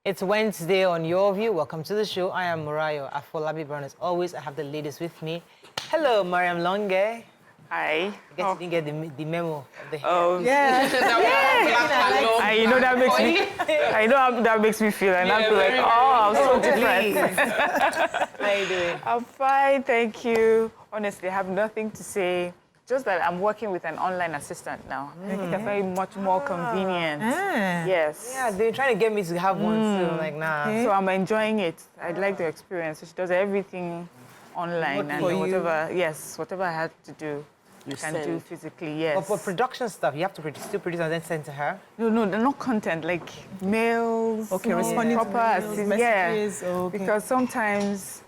It's Wednesday on Your View. Welcome to the show. I am Murayo Afolabi Brown. As always, I have the ladies with me. Hello, Mariam Longe. Hi. I guess you didn't get the memo of the hair. Oh, yeah. You know that makes me. I know how that makes me feel, and I'm like, I'm so different. How you doing? I'm fine, thank you. Honestly, I have nothing to say. Just that I'm working with an online assistant now. I think it's very much more convenient. Yes. Yeah, they're trying to get me to have one, so I'm like, nah. So I'm enjoying it. I like the experience. She does everything online, and whatever I had to do, I can do physically. Yes. But for production stuff, you have to still produce and then send to her. No, they're not content, like mails. Okay, responding to messages. Yeah, okay. Because sometimes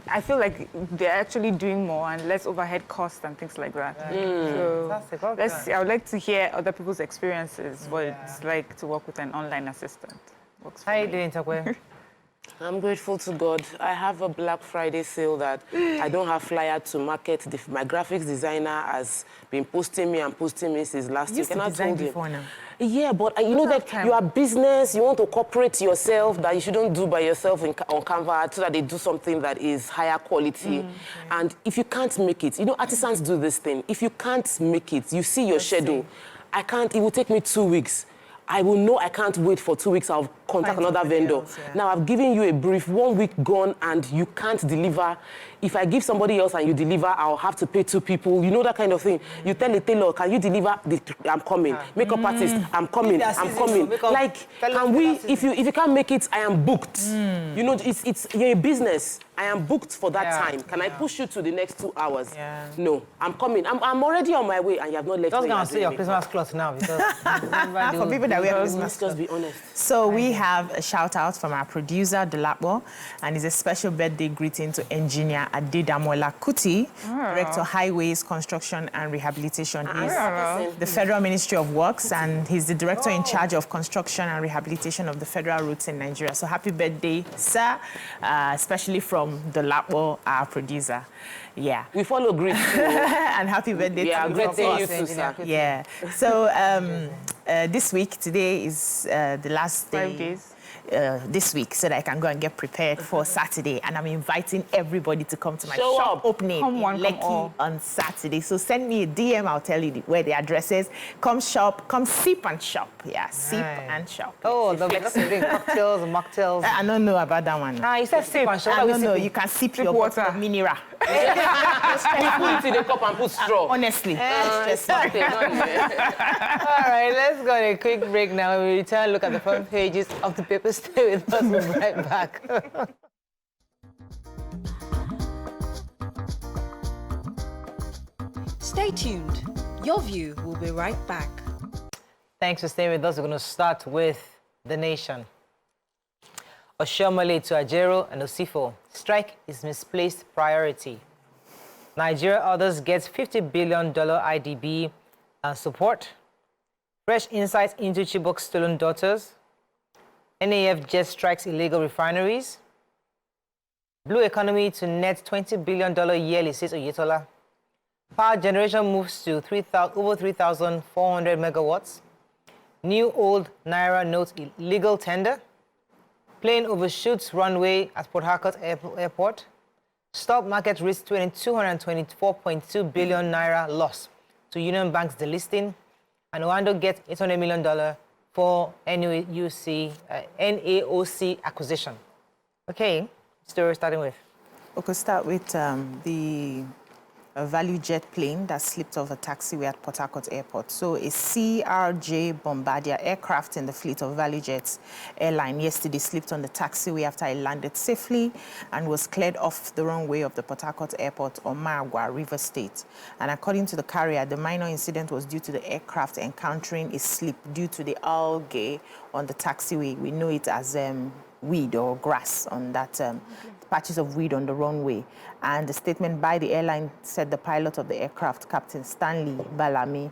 I feel like they're actually doing more and less overhead costs and things like that. So Fantastic. I would like to hear other people's experiences, what it's like to work with an online assistant. Works for How you me. doing, Takwe? I'm grateful to God. I have a Black Friday sale that I don't have flyer to market. My graphics designer has been posting me since last week. And I told him. Now. Yeah, but you know that you are business, you want to cooperate yourself, that you shouldn't do by yourself on Canva so that they do something that is higher quality. And if you can't make it, you know, artisans do this thing. If you can't make it, you see your schedule. It will take me 2 weeks. I will know I can't wait for 2 weeks. I'll contact another vendor. Now, I've given you a brief, 1 week gone, and you can't deliver. If I give somebody else and you deliver, I'll have to pay 2 people. You know that kind of thing. You tell the tailor, can you deliver? I'm coming. Makeup artist, I'm coming. I'm coming. Like, can we? If you can't make it, I am booked. You know, you're a business. I am booked for that time. Can I push you to the next 2 hours? No, I'm coming. I'm already on my way, and you have not left me. I was going to say your Christmas cloth now because for people that wear Christmas let's just be honest. So we have a shout out from our producer Dolapo, and it's a special birthday greeting to engineer Adedamola Kuti, Director Highways, Construction and Rehabilitation. He's the Federal Ministry of Works, and he's the director in charge of construction and rehabilitation of the federal routes in Nigeria. So happy birthday, sir, especially from Dolapo, our producer. Yeah. We follow great. And happy birthday to you. Great day, you too, sir. Yeah. So this week, today is the last day. 5 days. This week, so that I can go and get prepared for Saturday. And I'm inviting everybody to come to my shop opening in Lekki on Saturday. So send me a DM, I'll tell you where the address is. Come shop, come sip and shop. Yeah, sip and shop. Oh, the drink cocktails and mocktails. I don't know about that one. You said sip and shop. I don't know, you can sip your water. Mineral. We put it in the cup and put straw. Honestly. All right, let's go on a quick break now. When we return, look at the front pages of the papers. Stay with us, we'll be right back. Stay tuned. Your View will be right back. Thanks for staying with us. We're going to start with The Nation. Oshomole to Ajero and Osifo. Strike is misplaced priority. Nigeria others gets $50 billion IDB support. Fresh insights into Chibok's stolen daughters. NAF jet strikes illegal refineries. Blue economy to net $20 billion yearly, says Oyetola. Power generation moves to over 3,400 megawatts. New old Naira notes illegal tender. Plane overshoots runway at Port Harcourt Airport. Stock market risks 224.2 billion Naira loss to Union Bank's delisting. And Oando gets $800 million for NAOC acquisition. Okay, story starting with. We could start with the value jet plane that slipped off a taxiway at Port Harcourt Airport. So a CRJ Bombardier aircraft in the fleet of Value Jets airline yesterday slipped on the taxiway after it landed safely and was cleared off the runway of the Port Harcourt Airport on Maragua, River State. And according to the carrier, the minor incident was due to the aircraft encountering a slip due to the algae on the taxiway. We know it as weed or grass on that patches of weed on the runway. And the statement by the airline said the pilot of the aircraft, Captain Stanley Balami,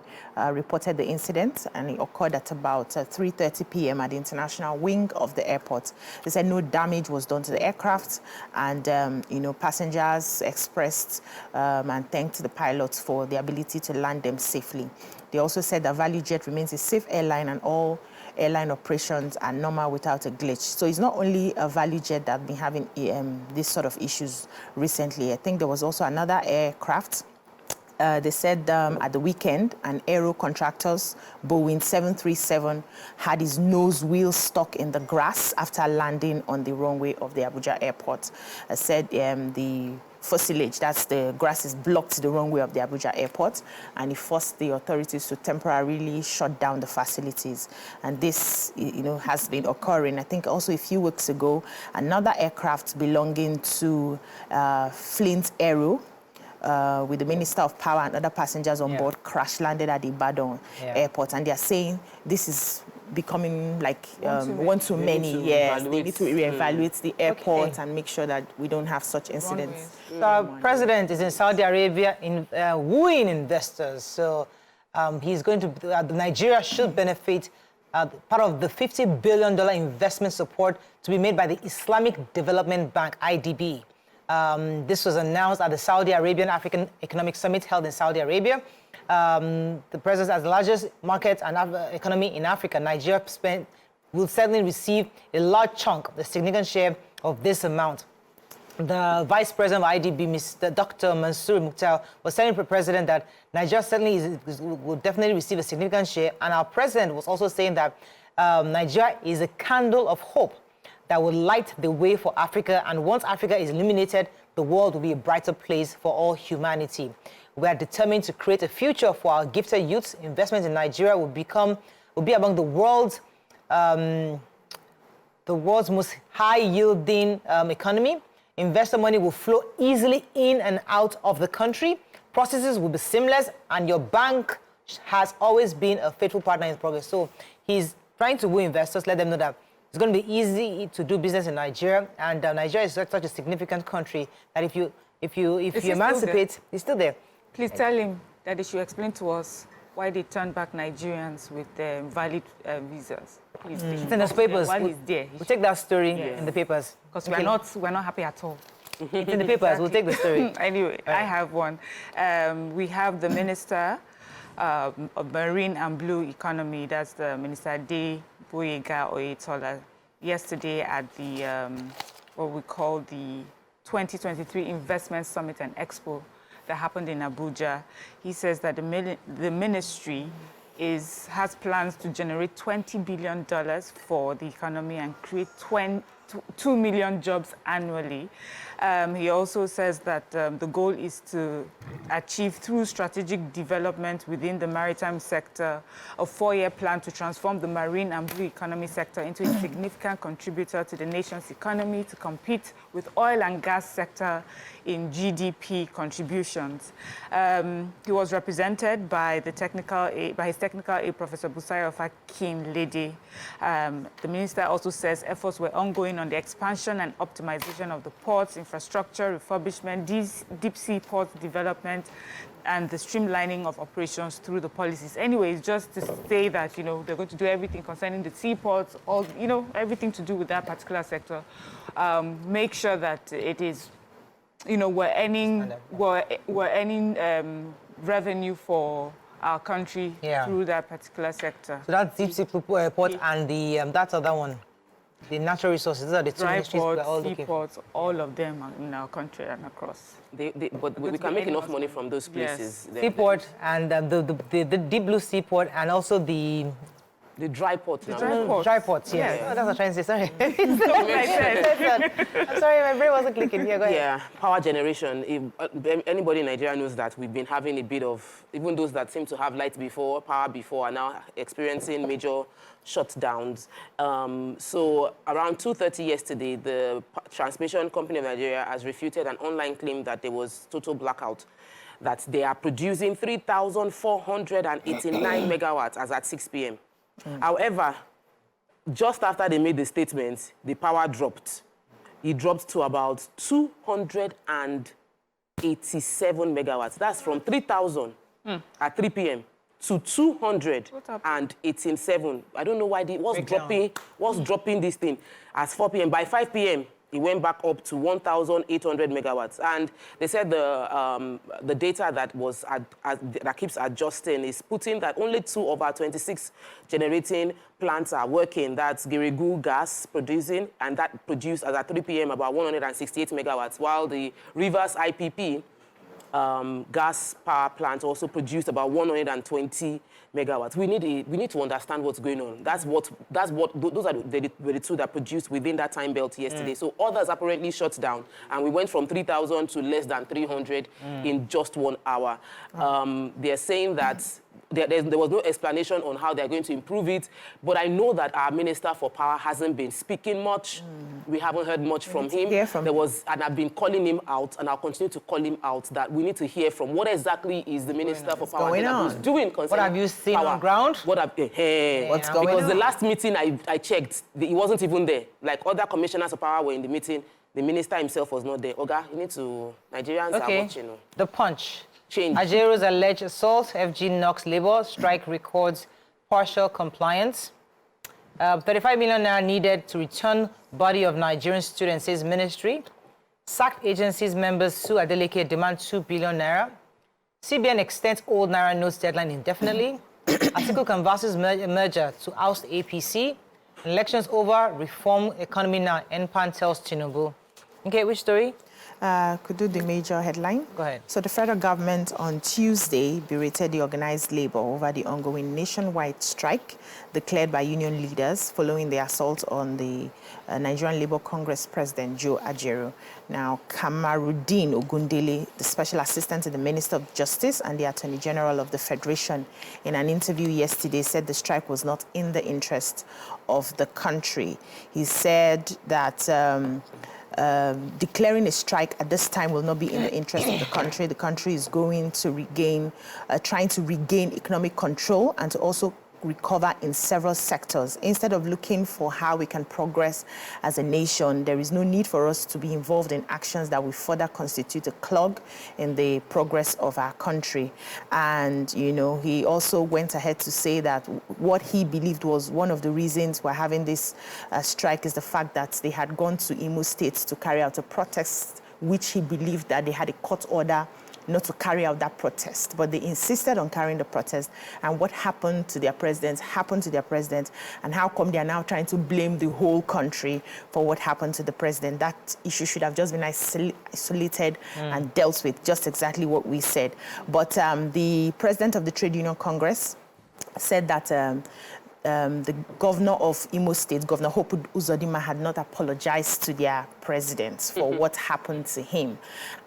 reported the incident, and it occurred at about 3:30 p.m. at the international wing of the airport. They said no damage was done to the aircraft, and passengers expressed and thanked the pilots for the ability to land them safely. They also said that ValueJet remains a safe airline and all airline operations are normal without a glitch. So it's not only a value jet that have been having this sort of issues recently. I think there was also another aircraft. They said at the weekend, an aero contractor's Boeing 737 had his nose wheel stuck in the grass after landing on the runway of the Abuja airport. Said the fuselage, that's the grasses, blocked the runway of the Abuja airport, and it forced the authorities to temporarily shut down the facilities. And this, has been occurring. I think also a few weeks ago, another aircraft belonging to Flint Aero, with the Minister of Power and other passengers on board, crash landed at the Ibadan airport. And they're saying this is becoming like one too many. Yes, they need to reevaluate the airport and make sure that we don't have such incidents. So our president is in Saudi Arabia wooing investors. So he's going to, Nigeria should benefit part of the $50 billion investment support to be made by the Islamic Development Bank, IDB. This was announced at the Saudi Arabian African Economic Summit held in Saudi Arabia. The president, as the largest market and economy in Africa, Nigeria will certainly receive a large chunk, a significant share of this amount. The vice president of IDB, Mr. Dr. Mansour Mukhtar, was telling the president that Nigeria certainly will definitely receive a significant share. And our president was also saying that Nigeria is a candle of hope that will light the way for Africa. And once Africa is illuminated, the world will be a brighter place for all humanity. We are determined to create a future for our gifted youths. Investments in Nigeria will be among the world's most high-yielding economy. Investor money will flow easily in and out of the country. Processes will be seamless, and your bank has always been a faithful partner in progress. So he's trying to woo investors, let them know that it's going to be easy to do business in Nigeria, and Nigeria is such a significant country that if you emancipate, it's still there. Please tell him that they should explain to us why they turned back Nigerians with valid visas. Please, It's in the papers. While he's there, We'll take that story in the papers. Because we're not happy at all. It's in the papers. We'll take the story. Anyway, I have one. We have the Minister of Marine and Blue Economy. That's the Minister De Boyega Oyetola. Yesterday at the what we call the 2023 Investment Summit and Expo that happened in Abuja. He says that the ministry has plans to generate $20 billion for the economy and create 2 million jobs annually. He also says that the goal is to achieve, through strategic development within the maritime sector, a 4-year plan to transform the marine and blue economy sector into a significant contributor to the nation's economy, to compete with oil and gas sector in GDP contributions. He was represented by his technical aide, Professor Busayo Fakin Lede. The minister also says efforts were ongoing on the expansion and optimization of the ports, infrastructure, refurbishment, deep sea port development, and the streamlining of operations through the policies. Anyways, just to say that, they're going to do everything concerning the seaports, everything to do with that particular sector. Make sure that it is, we're earning revenue for our country through that particular sector. So that's deep sea port and the that other one, the natural resources. These are the two ministries we're all looking for. Seaports, all of them are in our country and across. But we can make enough money from those places. Yes. Seaport and the deep blue seaport, and also the dry port. Dry ports, yes. Yeah. Oh, that's what I'm trying to say. Sorry. Like I'm sorry, my brain wasn't clicking. Yeah, go ahead. Yeah, power generation. If anybody in Nigeria knows that we've been having a bit of, even those that seem to have light before, power before, are now experiencing major shutdowns. So around 2:30 yesterday, the Transmission Company of Nigeria has refuted an online claim that there was total blackout, that they are producing 3,489 megawatts as at 6 p.m. However, just after they made the statement, the power dropped. It dropped to about 287 megawatts. That's from 3,000 at 3 p.m. to 287. I don't know why what's dropping this thing at 4 p.m. By 5 p.m., it went back up to 1,800 megawatts. And they said the data that keeps adjusting is putting that only 2 of our 26 generating plants are working. That's Girigu gas producing, and that produced as at 3 p.m. about 168 megawatts, while the Rivers IPP gas power plant also produced about 120 megawatts. We need to understand what's going on. Those are the two that produced within that time belt yesterday. So others apparently shut down, and we went from 3,000 to less than 300 in just 1 hour. They're saying that there was no explanation on how they're going to improve it, but I know that our Minister for Power hasn't been speaking much. We haven't heard much from him. And I've been calling him out, and I'll continue to call him out, that we need to hear from what exactly is the Minister for Power doing concerning what have you seen power. On ground? What's going on? Because the last meeting I checked, he wasn't even there. Like other commissioners of power were in the meeting. The minister himself was not there. Oga, you need to... Nigerians are watching. The Punch. Change. Ajero's alleged assault, FG knocks labor, strike records partial compliance. 35 million naira needed to return body of Nigerian students, says ministry. Sacked agencies members sue Adeleke, demand 2 billion naira. CBN extends old naira notes deadline indefinitely. Atiku canvasses merger to oust APC. Elections over, reform economy now. NPAN tells Tinubu. Okay, which story? Could do the major headline. Go ahead. So the federal government on Tuesday berated the organized labor over the ongoing nationwide strike declared by union leaders following the assault on the Nigerian Labour Congress President Joe Ajero. Now, Kamarudin Ogundele, the Special Assistant to the Minister of Justice and the Attorney General of the Federation, in an interview yesterday said the strike was not in the interest of the country. He said that declaring a strike at this time will not be in the interest of the country. The country is going to trying to regain economic control and to also recover in several sectors. Instead of looking for how we can progress as a nation, there is no need for us to be involved in actions that will further constitute a clog in the progress of our country. And, you know, he also went ahead to say that what he believed was one of the reasons we're having this strike is the fact that they had gone to Imo State to carry out a protest, which he believed that they had a court order not to carry out that protest, but they insisted on carrying the protest. And what happened to their president happened to their president. And how come they are now trying to blame the whole country for what happened to the president? That issue should have just been isolated and dealt with, just exactly what we said. But the president of the Trade Union Congress said that the governor of Imo State, Governor Hope Uzodinma, had not apologized to their president for what happened to him.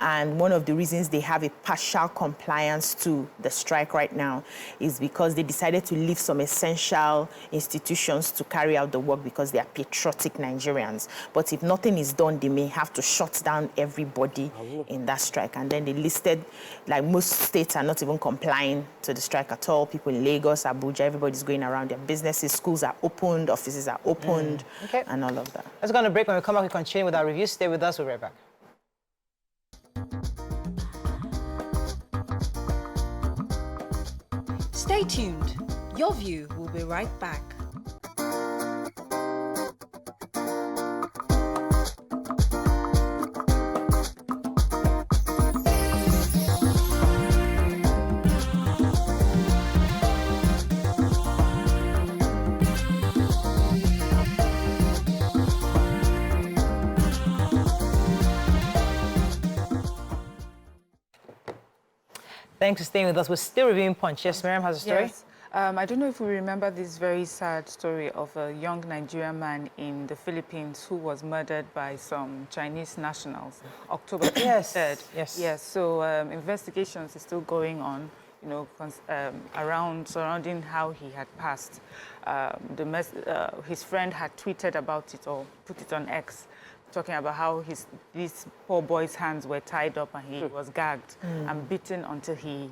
And one of the reasons they have a partial compliance to the strike right now is because they decided to leave some essential institutions to carry out the work because they are patriotic Nigerians. But if nothing is done, they may have to shut down everybody in that strike. And then they listed, like most states are not even complying to the strike at all. People in Lagos, Abuja, everybody's going around their businesses. Schools are opened, offices are opened, and all of that. Let's go on a break. When we come back, we continue with our review. Stay with us. We'll be right back. Stay tuned. Your View will be right back. Thanks for staying with us. We're still reviewing Punch. Yes, Miriam has a story? Yes. I don't know if we remember this very sad story of a young Nigerian man in the Philippines who was murdered by some Chinese nationals, October 3rd. Yes. So investigations are still going on, you know, surrounding how he had passed. His friend had tweeted about it or put it on X, talking about how this poor boy's hands were tied up and he was gagged and beaten until he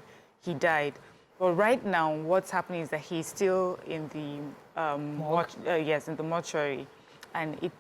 died. But right now, what's happening is that he's still in the in the mortuary, and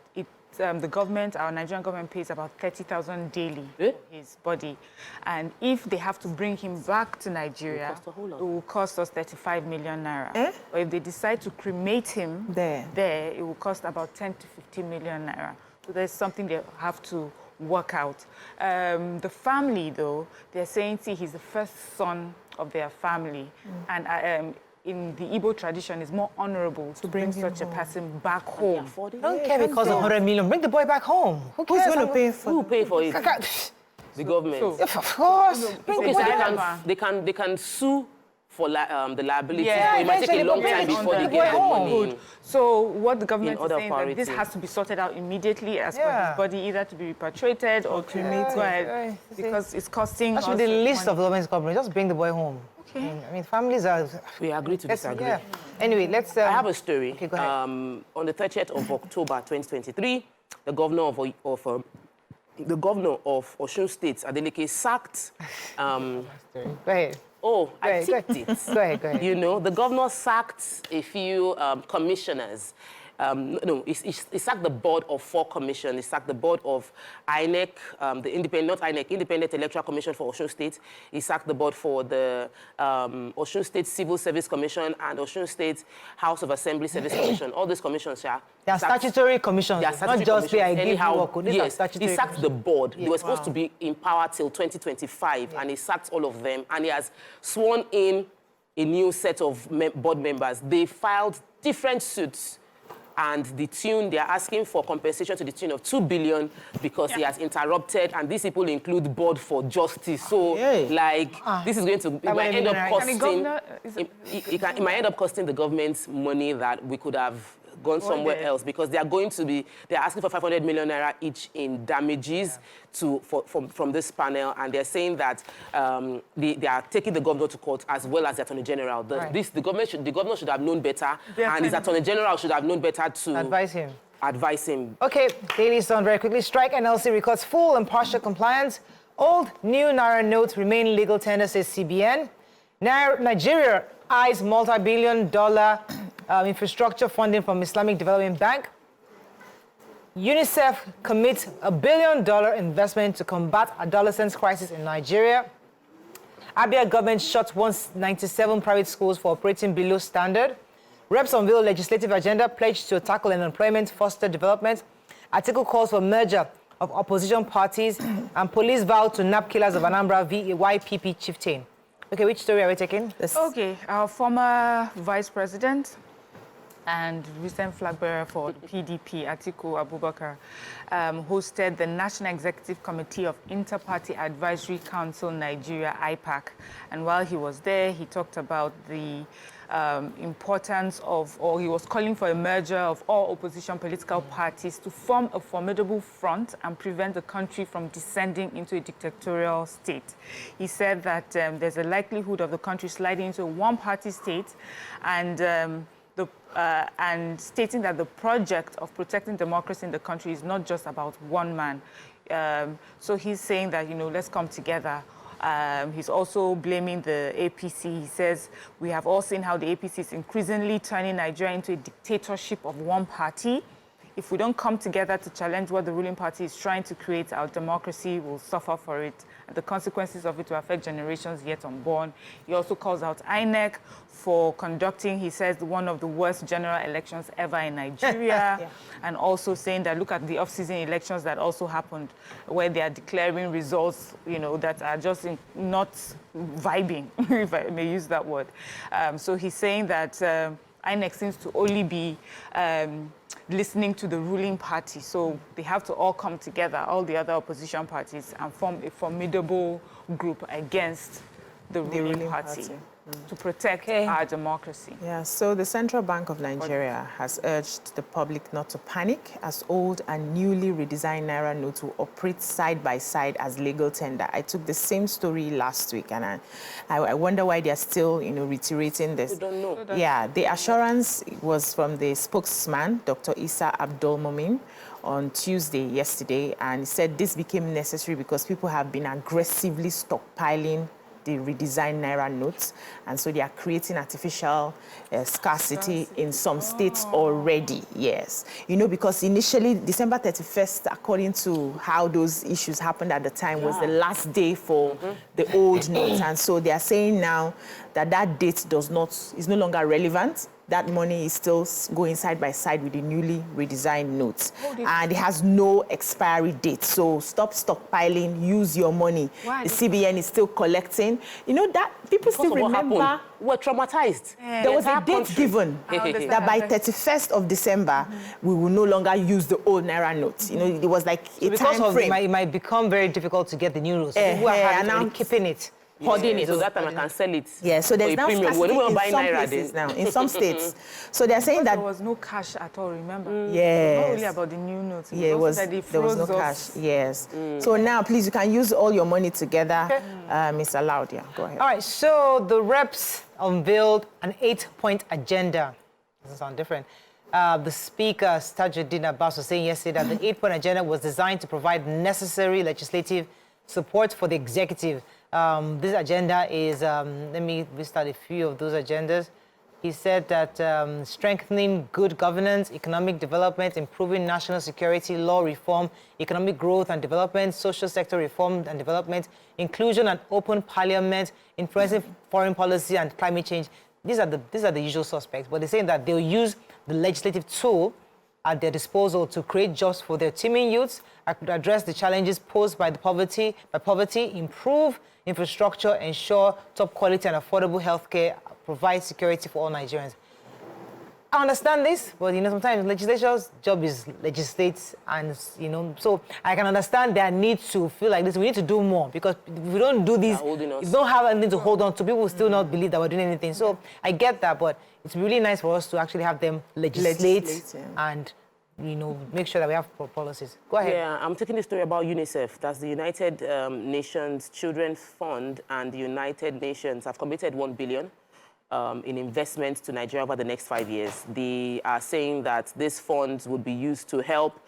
the government, our Nigerian government, pays about 30,000 daily for his body, and if they have to bring him back to Nigeria, it will cost us 35 million naira. Or if they decide to cremate him there, it will cost about 10 to 15 million naira. So there's something they have to work out. The family, though, they're saying, see, he's the first son of their family. And in the Igbo tradition, it's more honorable to bring such a person back home. I don't care because of 100 million. Bring the boy back home. Who cares? Who's going to pay for Who pay for it? The government. Of course. Bring the Okay, boy so back. they can sue for the liability. Yeah, so it might take a long time eventually, before but they bring get the the boy money. home. So what the government is other saying that this parity. has to be sorted out immediately as per Yeah. his body, either to be repatriated or cremated, go ahead, because it's costing That should us be the least money. of the government's company. Just bring the boy home. Okay. I mean, families are... We agree to disagree. Yeah. Anyway, let's... I have a story. Okay, go ahead. On the 30th of October 2023, the governor of Osun State, Adeleke, sacked. Go ahead. Oh, I Go ahead, ticked it. Go ahead, go ahead. You know, the governor sacked a few commissioners. No, he sacked the board of 4 commissions. He sacked the board of INEC, the independent, not INEC, Independent Electoral Commission for Osun State. He sacked the board for the Osun State Civil Service Commission and Osun State House of Assembly Service Commission. All these commissions, yeah. They are statutory commissions. They are statutory not just say I commissions. give you work. These are Yes, statutory he sacked the board. They were supposed Wow. to be in power till 2025, and he sacked all of them. And he has sworn in a new set of board members. They filed different suits. And they are asking for compensation to the tune of 2 billion because he has interrupted, and these people include board for justice. So, this is going to, it might end up costing, it might end up costing the government money that we could have gone somewhere else, because they are asking for 500 million naira each in damages from this panel, and they're saying that they are taking the governor to court as well as the Attorney General. The governor should have known better, and his Attorney General should have known better to advise him. Okay, Daily Sun, very quickly. Strike NLC records full and partial compliance. Old, new Naira notes remain legal tender, says CBN. Nigeria eyes multi-billion-dollar infrastructure funding from Islamic Development Bank. UNICEF commits $1 billion investment to combat adolescents crisis in Nigeria. Abia government shuts 197 private schools for operating below standard. Reps unveil legislative agenda pledged to tackle unemployment, foster development. Article calls for merger of opposition parties, and police vow to nab killers of Anambra YPP chieftain. Okay, which story are we taking? Okay, our former vice president and recent flag bearer for the PDP, Atiku Abubakar, hosted the National Executive Committee of Inter-Party Advisory Council Nigeria, IPAC. And while he was there, he talked about the importance of, or he was calling for a merger of all opposition political parties to form a formidable front and prevent the country from descending into a dictatorial state. He said that there's a likelihood of the country sliding into a one-party state, and stating that the project of protecting democracy in the country is not just about one man. So he's saying that, let's come together. He's also blaming the APC. He says, we have all seen how the APC is increasingly turning Nigeria into a dictatorship of one party. If we don't come together to challenge what the ruling party is trying to create, our democracy will suffer for it. And the consequences of it will affect generations yet unborn. He also calls out INEC for conducting, he says, one of the worst general elections ever in Nigeria. And also saying that, look at the off-season elections that also happened, where they are declaring results, that are just not vibing, if I may use that word. So he's saying that INEC seems to only be listening to the ruling party. So they have to all come together, all the other opposition parties, and form a formidable group against the ruling party. To protect our democracy. Yeah, so the Central Bank of Nigeria has urged the public not to panic as old and newly redesigned Naira notes will operate side by side as legal tender. I took the same story last week, and I wonder why they're still, reiterating this. We don't know. Yeah, the assurance was from the spokesman, Dr. Isa Abdul Momin, on Tuesday, yesterday, and he said this became necessary because people have been aggressively stockpiling the redesigned Naira notes, and so they are creating artificial scarcity in some states already, yes. Because initially, December 31st, according to how those issues happened at the time, was the last day for the old notes, and so they are saying now that that date is no longer relevant, that money is still going side by side with the newly redesigned notes. And it has no expiry date. So stop stockpiling, use your money. Why? The CBN is still collecting. You know that people still remember. We're traumatized. There was a date given that by 31st of December, we will no longer use the old Naira notes. You know, it was like a because time frame. it might become very difficult to get the new notes. So people are now keeping it. Holding it. So that time I can sell it. Yeah, so there's now premium. scarcity When we in buy some Naira, places now, in some states. So they're saying There that, was no cash at all, remember? yes. Not really about the new notes. Yeah, it was, that they there was no froze cash, us. yes. So now, please, you can use all your money together. Mr. Laudia, go ahead. All right, so the reps unveiled an 8-point agenda. Doesn't sound different. The speaker, Tajuddin Abbas, was saying yesterday that the 8-point agenda was designed to provide necessary legislative support for the executive. This agenda is, let me list out a few of those agendas. He said that strengthening good governance, economic development, improving national security, law reform, economic growth and development, social sector reform and development, inclusion and open parliament, influencing foreign policy and climate change. These are the usual suspects, but they're saying that they'll use the legislative tool at their disposal to create jobs for their teeming youths, address the challenges posed by poverty, improve infrastructure, ensure top quality and affordable healthcare, provide security for all Nigerians. I understand this, but sometimes legislature's job is legislate, and so I can understand their need to feel like this. We need to do more, because if we don't do this, if we don't have anything to hold on to, people will still not believe that we're doing anything. So I get that, but it's really nice for us to actually have them legislate and make sure that we have policies. Go ahead. Yeah, I'm taking the story about UNICEF. That's the United Nations Children's Fund, and the United Nations have committed $1 billion in investments to Nigeria over the next 5 years. They are saying that these funds would be used to help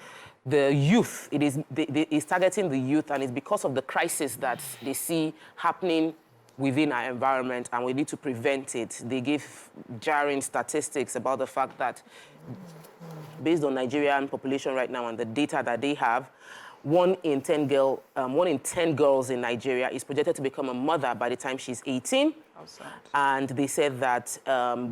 the youth. It's targeting the youth, and it's because of the crisis that they see happening within our environment, and we need to prevent it. They give jarring statistics about the fact that based on Nigerian population right now and the data that they have, 1 in 10 girls in Nigeria is projected to become a mother by the time she's 18. And they said that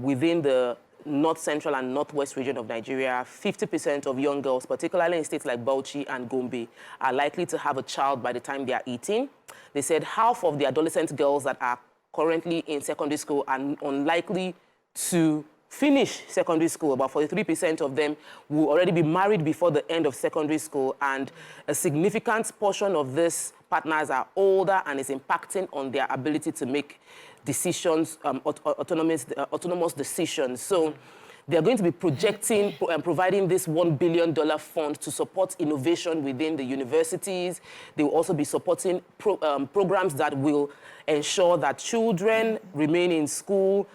within the north central and northwest region of Nigeria, 50% of young girls, particularly in states like Bauchi and Gombe, are likely to have a child by the time they are 18. They said half of the adolescent girls that are currently in secondary school are unlikely to finish secondary school. About 43% of them will already be married before the end of secondary school, and a significant portion of these partners are older, and is impacting on their ability to make decisions, autonomous decisions. So they're going to be projecting and providing this $1 billion fund to support innovation within the universities. They will also be supporting programs that will ensure that children remain in school,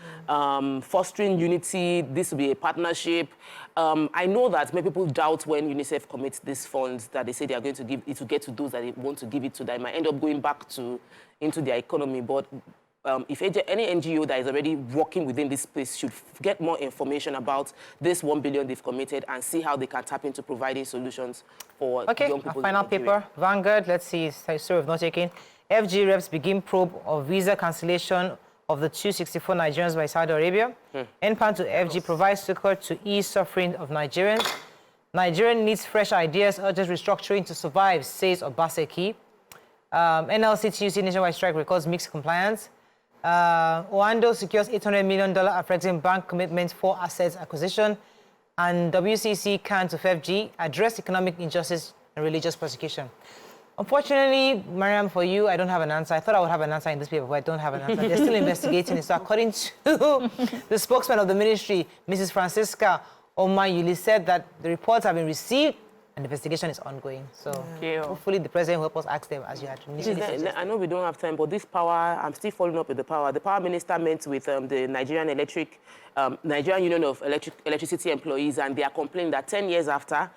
fostering unity. This will be a partnership. I know that many people doubt when UNICEF commits these funds, that they say they are going to give it to get to those that they want to give it to, that it might end up going back into their economy. But if any NGO that is already working within this space should get more information about this $1 billion they've committed and see how they can tap into providing solutions for young people. Final paper, Vanguard. Let's see, story of not taking. FG reps begin probe of visa cancellation of the 264 Nigerians by Saudi Arabia. NPAN to FG provides succor to ease suffering of Nigerians. Nigeria needs fresh ideas, urges restructuring to survive, says Obaseki. NLC TUC nationwide strike records mixed compliance. Oando secures $800 million affecting bank commitments for assets acquisition. And WCC can to FG address economic injustice and religious persecution. Unfortunately, Mariam, for you, I don't have an answer. I thought I would have an answer in this paper, but I don't have an answer. They're still investigating it. So according to the spokesman of the ministry, Mrs. Francisca Omayuli, said that the reports have been received and the investigation is ongoing. So hopefully the president will help us ask them, as you had initially suggested. I know we don't have time, but this power, I'm still following up with the power. The power minister met with the Nigerian Union of Electricity Employees, and they are complaining that 10 years after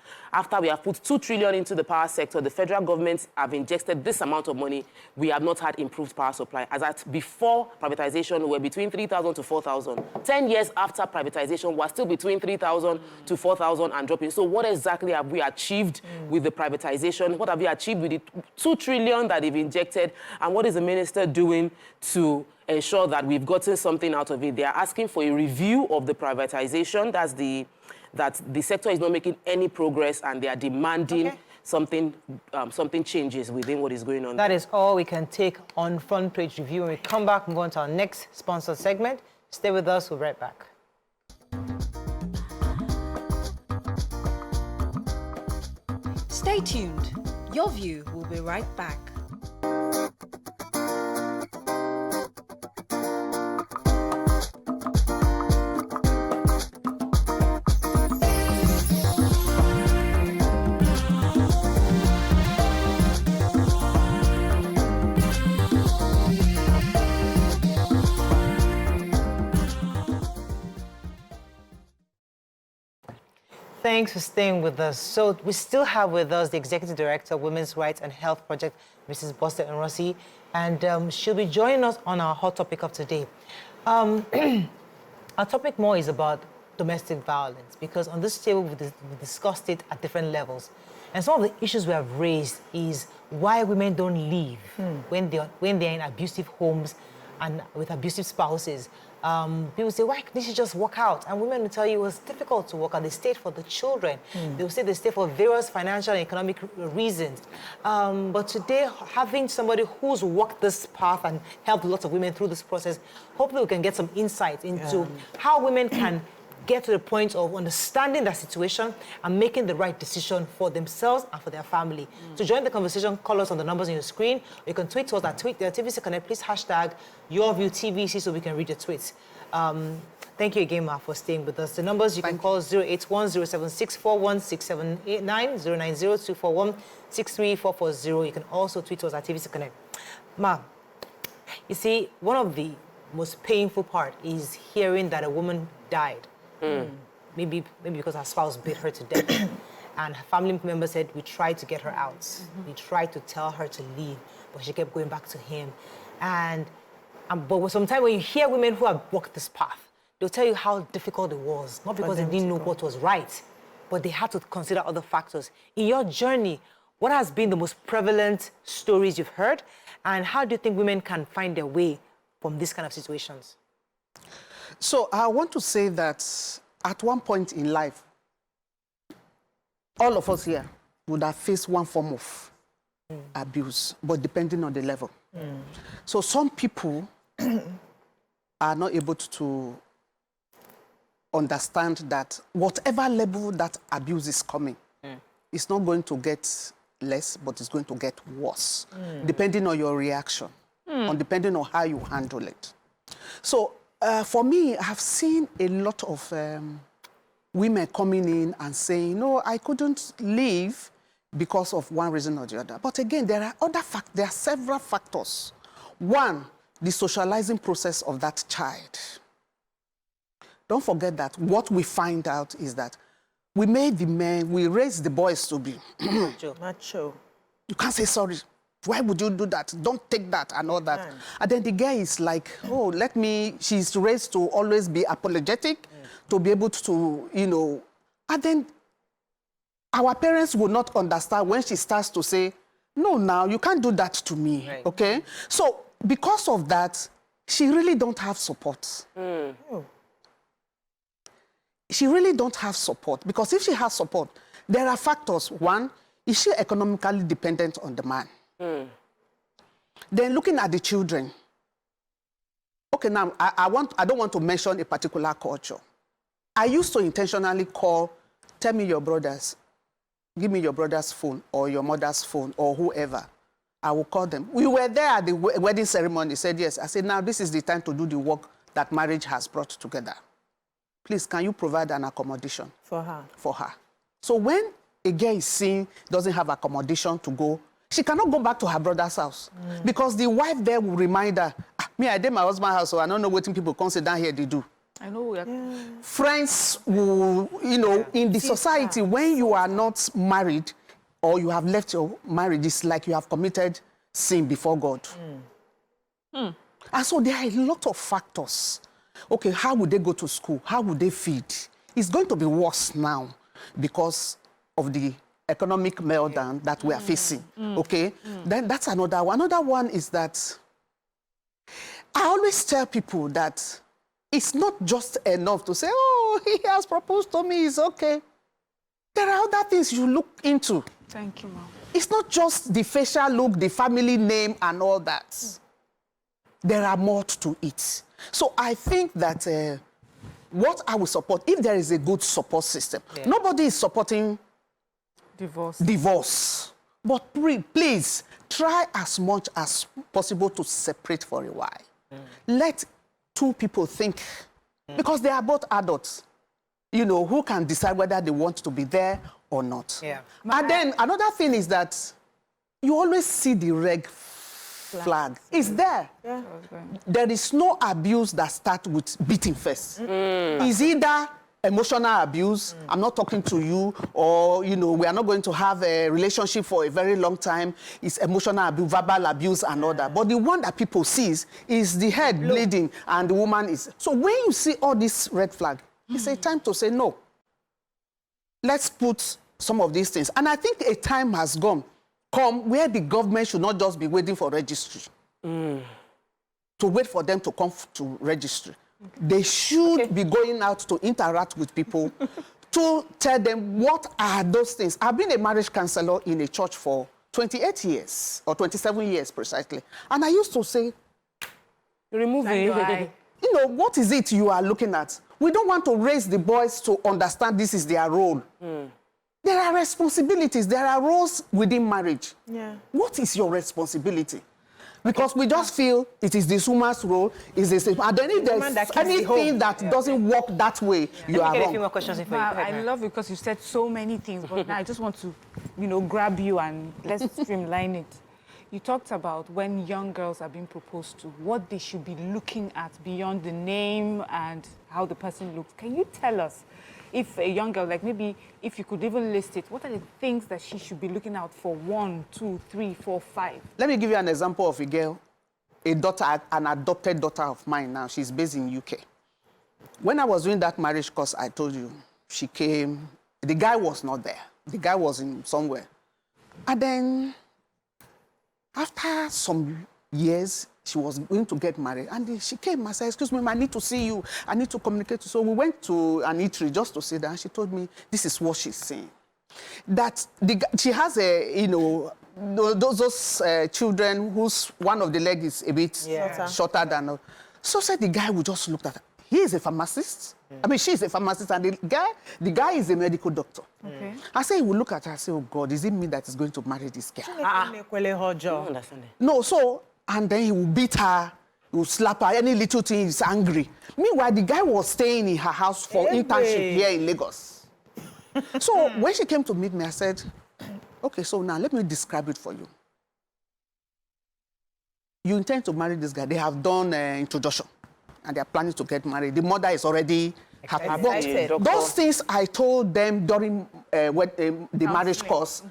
we have put 2 trillion into the power sector, the federal government have injected this amount of money, we have not had improved power supply. As at before privatization, we were between 3,000 to 4,000. 10 years after privatization, we're still between 3,000 to 4,000 and dropping. So what exactly have we achieved with the privatization? What have we achieved with the 2 trillion that they've injected? And what is the minister doing to ensure that we've gotten something out of it. They are asking for a review of the privatization. That the sector is not making any progress, and they are demanding something changes within what is going on. That is all we can take on Front Page Review. When we come back, we'll go on to our next sponsored segment. Stay with us. We'll be right back. Stay tuned. Your View will be right back. Thanks for staying with us. So we still have with us the Executive Director of Women's Rights and Health Project, Mrs. Boste Nrosi, and she'll be joining us on our hot topic of today. Our topic more is about domestic violence, because on this table we discussed it at different levels. And some of the issues we have raised is why women don't leave when they're in abusive homes and with abusive spouses. People say, why can't she just walk out? And women will tell you it was difficult to walk out. They stayed for the children. They will say they stayed for various financial and economic reasons. But today, having somebody who's walked this path and helped lots of women through this process, hopefully we can get some insight into how women can get to the point of understanding their situation and making the right decision for themselves and for their family. To join the conversation, call us on the numbers on your screen. You can tweet to us at TVC Connect. Please hashtag YourViewTVC so we can read your tweets. Thank you again, Ma, for staying with us. The numbers you can call 081-076-41-6789, 090-241-63440. You can also tweet to us at TVC Connect. Ma, you see, one of the most painful part is hearing that a woman died. Maybe because her spouse beat her to death. And her family member said, we tried to get her out. We tried to tell her to leave, but she kept going back to him. But sometimes when you hear women who have walked this path, they'll tell you how difficult it was. Not because they didn't know what was right, but they had to consider other factors. In your journey, what has been the most prevalent stories you've heard? And how do you think women can find their way from these kind of situations? So I want to say that at one point in life, all of us here would have faced one form of abuse, but depending on the level. So some people are not able to understand that whatever level that abuse is coming, it's not going to get less, but it's going to get worse, depending on your reaction, and depending on how you handle it. So for me, I've seen a lot of women coming in and saying, no, I couldn't leave because of one reason or the other. But again, there are several factors. One, the socializing process of that child. Don't forget that what we find out is that we made the men, we raised the boys to be Macho. You can't say sorry. Why would you do that? Don't take that and all that. And then the guy is like, oh, she's raised to always be apologetic, to be able to, and then our parents will not understand when she starts to say, no, now you can't do that to me, okay? So because of that, she really don't have support. She really don't have support, because if she has support, there are factors. One, is she economically dependent on the man? Then looking at the children. Okay, now, I don't want to mention a particular culture. I used to intentionally tell me your brothers, give me your brother's phone or your mother's phone or whoever. I will call them. We were there at the wedding ceremony. They said, yes. I said, now this is the time to do the work that marriage has brought together. Please, can you provide an accommodation? For her. For her. So when a girl is seen, doesn't have accommodation to go, she cannot go back to her brother's house. Because the wife there will remind her, me, I did my husband's house, so I don't know what people come sit down here, they do. I know. Friends will, in the society, when you are not married or you have left your marriage, it's like you have committed sin before God. And so there are a lot of factors. Okay, how would they go to school? How would they feed? It's going to be worse now because of the economic meltdown that we are facing, okay? Then that's another one. Another one is that I always tell people that it's not just enough to say, oh, he has proposed to me, it's okay. There are other things you look into. Thank you, Mom. It's not just the facial look, the family name, and all that. There are more to it. So I think that what I will support, if there is a good support system, nobody is supporting divorce. But please, try as much as possible to separate for a while. Let two people think, because they are both adults, you know, who can decide whether they want to be there or not. Yeah. And then another thing is that you always see the red flag. It's there. Yeah. There is no abuse that starts with beating first. It's either emotional abuse, I'm not talking to you, or, you know, we are not going to have a relationship for a very long time. It's emotional abuse, verbal abuse, and all that. But the one that people see is the head bleeding, and the woman is... So when you see all this red flag, it's a time to say, no, let's put some of these things. And I think a time has come where the government should not just be waiting for registry, to wait for them to come to registry. They should be going out to interact with people, to tell them what are those things. I've been a marriage counselor in a church for 28 years, or 27 years precisely. And I used to say, remove it. You know, what is it you are looking at? We don't want to raise the boys to understand this is their role. There are responsibilities. There are roles within marriage. Yeah. What is your responsibility? Because we just feel it is this woman's role, is this, and then if there's anything that doesn't work that way, you are wrong. A few more questions for you. I love it because you said so many things, but now I just want to, you know, grab you and let's streamline it. You talked about when young girls are being proposed to, what they should be looking at beyond the name and how the person looks. Can you tell us, if a young girl, like maybe if you could even list it, what are the things that she should be looking out for? 1, 2, 3, 4, 5. Let me give you an example of a girl, a daughter, an adopted daughter of mine now. She's based in UK. When I was doing that marriage course, I told you, she came, the guy was not there. The guy was in somewhere. And then, after some years, she was going to get married. And she came and said, excuse me, I need to see you. I need to communicate. So we went to an eatery just to sit down. And she told me, this is what she's saying. That she has a, you know, those children whose one of the legs is a bit shorter than... So said the guy would just look at her. He is a pharmacist. I mean, she's a pharmacist, and the guy is a medical doctor. Okay. I say he will look at her and say, oh, God, is it me that is going to marry this girl? No, so... And then he will beat her, he will slap her, any little thing, he's angry. Meanwhile, the guy was staying in her house for internship here in Lagos. So when she came to meet me, I said, okay, so now let me describe it for you. You intend to marry this guy. They have done introduction, and they are planning to get married. The mother is already happy. But those things I told them during the marriage course,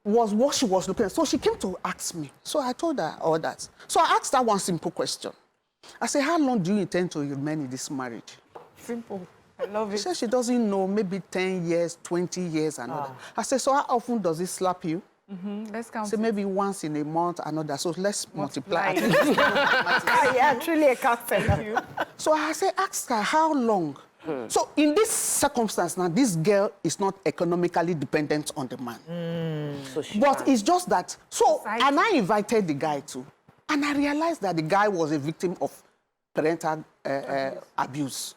was what she was looking at. So she came to ask me. So I told her all that. So I asked her one simple question. I said, how long do you intend to remain in this marriage? Simple. I love it. She said she doesn't know, maybe 10 years, 20 years, and all that. I said, so how often does it slap you? Let's count. So maybe once in a month, another. So let's multiply. Yeah, truly a counselor. So I said, ask her, how long? So in this circumstance now, this girl is not economically dependent on the man. So but it's just that. So, and I invited the guy too. And I realized that the guy was a victim of parental abuse.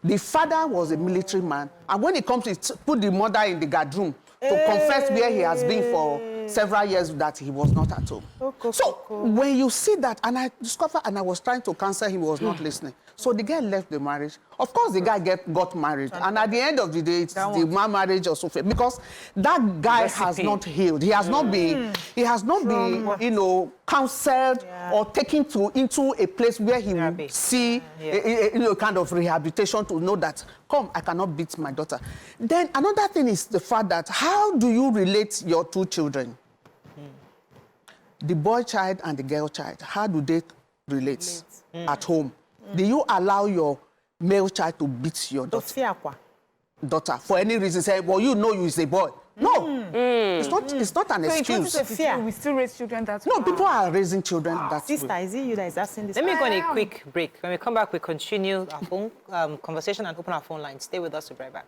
The father was a military man. And when he comes, he put the mother in the guard room to confess where he has been for several years that he was not at home. So when you see that, and I discovered, and I was trying to counsel him, he was not listening. So the guy left the marriage. Of course, the guy got married. And at the end of the day, it's the man marriage also failed. Because that guy has not healed. He has not been, you know, counseled or taken into a place where he will see a kind of rehabilitation to know that, come, I cannot beat my daughter. Then another thing is the fact that how do you relate your two children? The boy child and the girl child, how do they relate at home? Do you allow your male child to beat your daughter for any reason? Say, well, you know you is a boy. No, it's not it's not an So in excuse. 2022, we still raise children that No, way. people are raising children that Sister, way. is it you that is asking this? Let me go on a am. quick break. When we come back, we continue our phone conversation and open our phone lines. Stay with us. We'll be right back.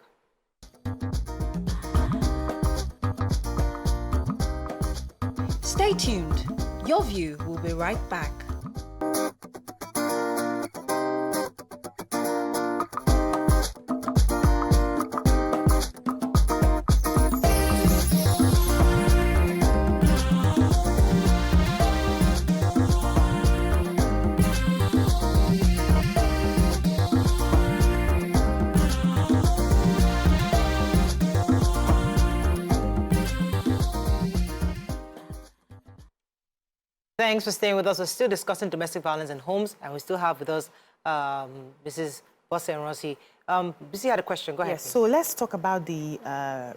Stay tuned. Your View will be right back. Thanks for staying with us. We're still discussing domestic violence in homes, and we still have with us Mrs. Bosse and Rossi. Bisi had a question. Go ahead. Yes, so let's talk about the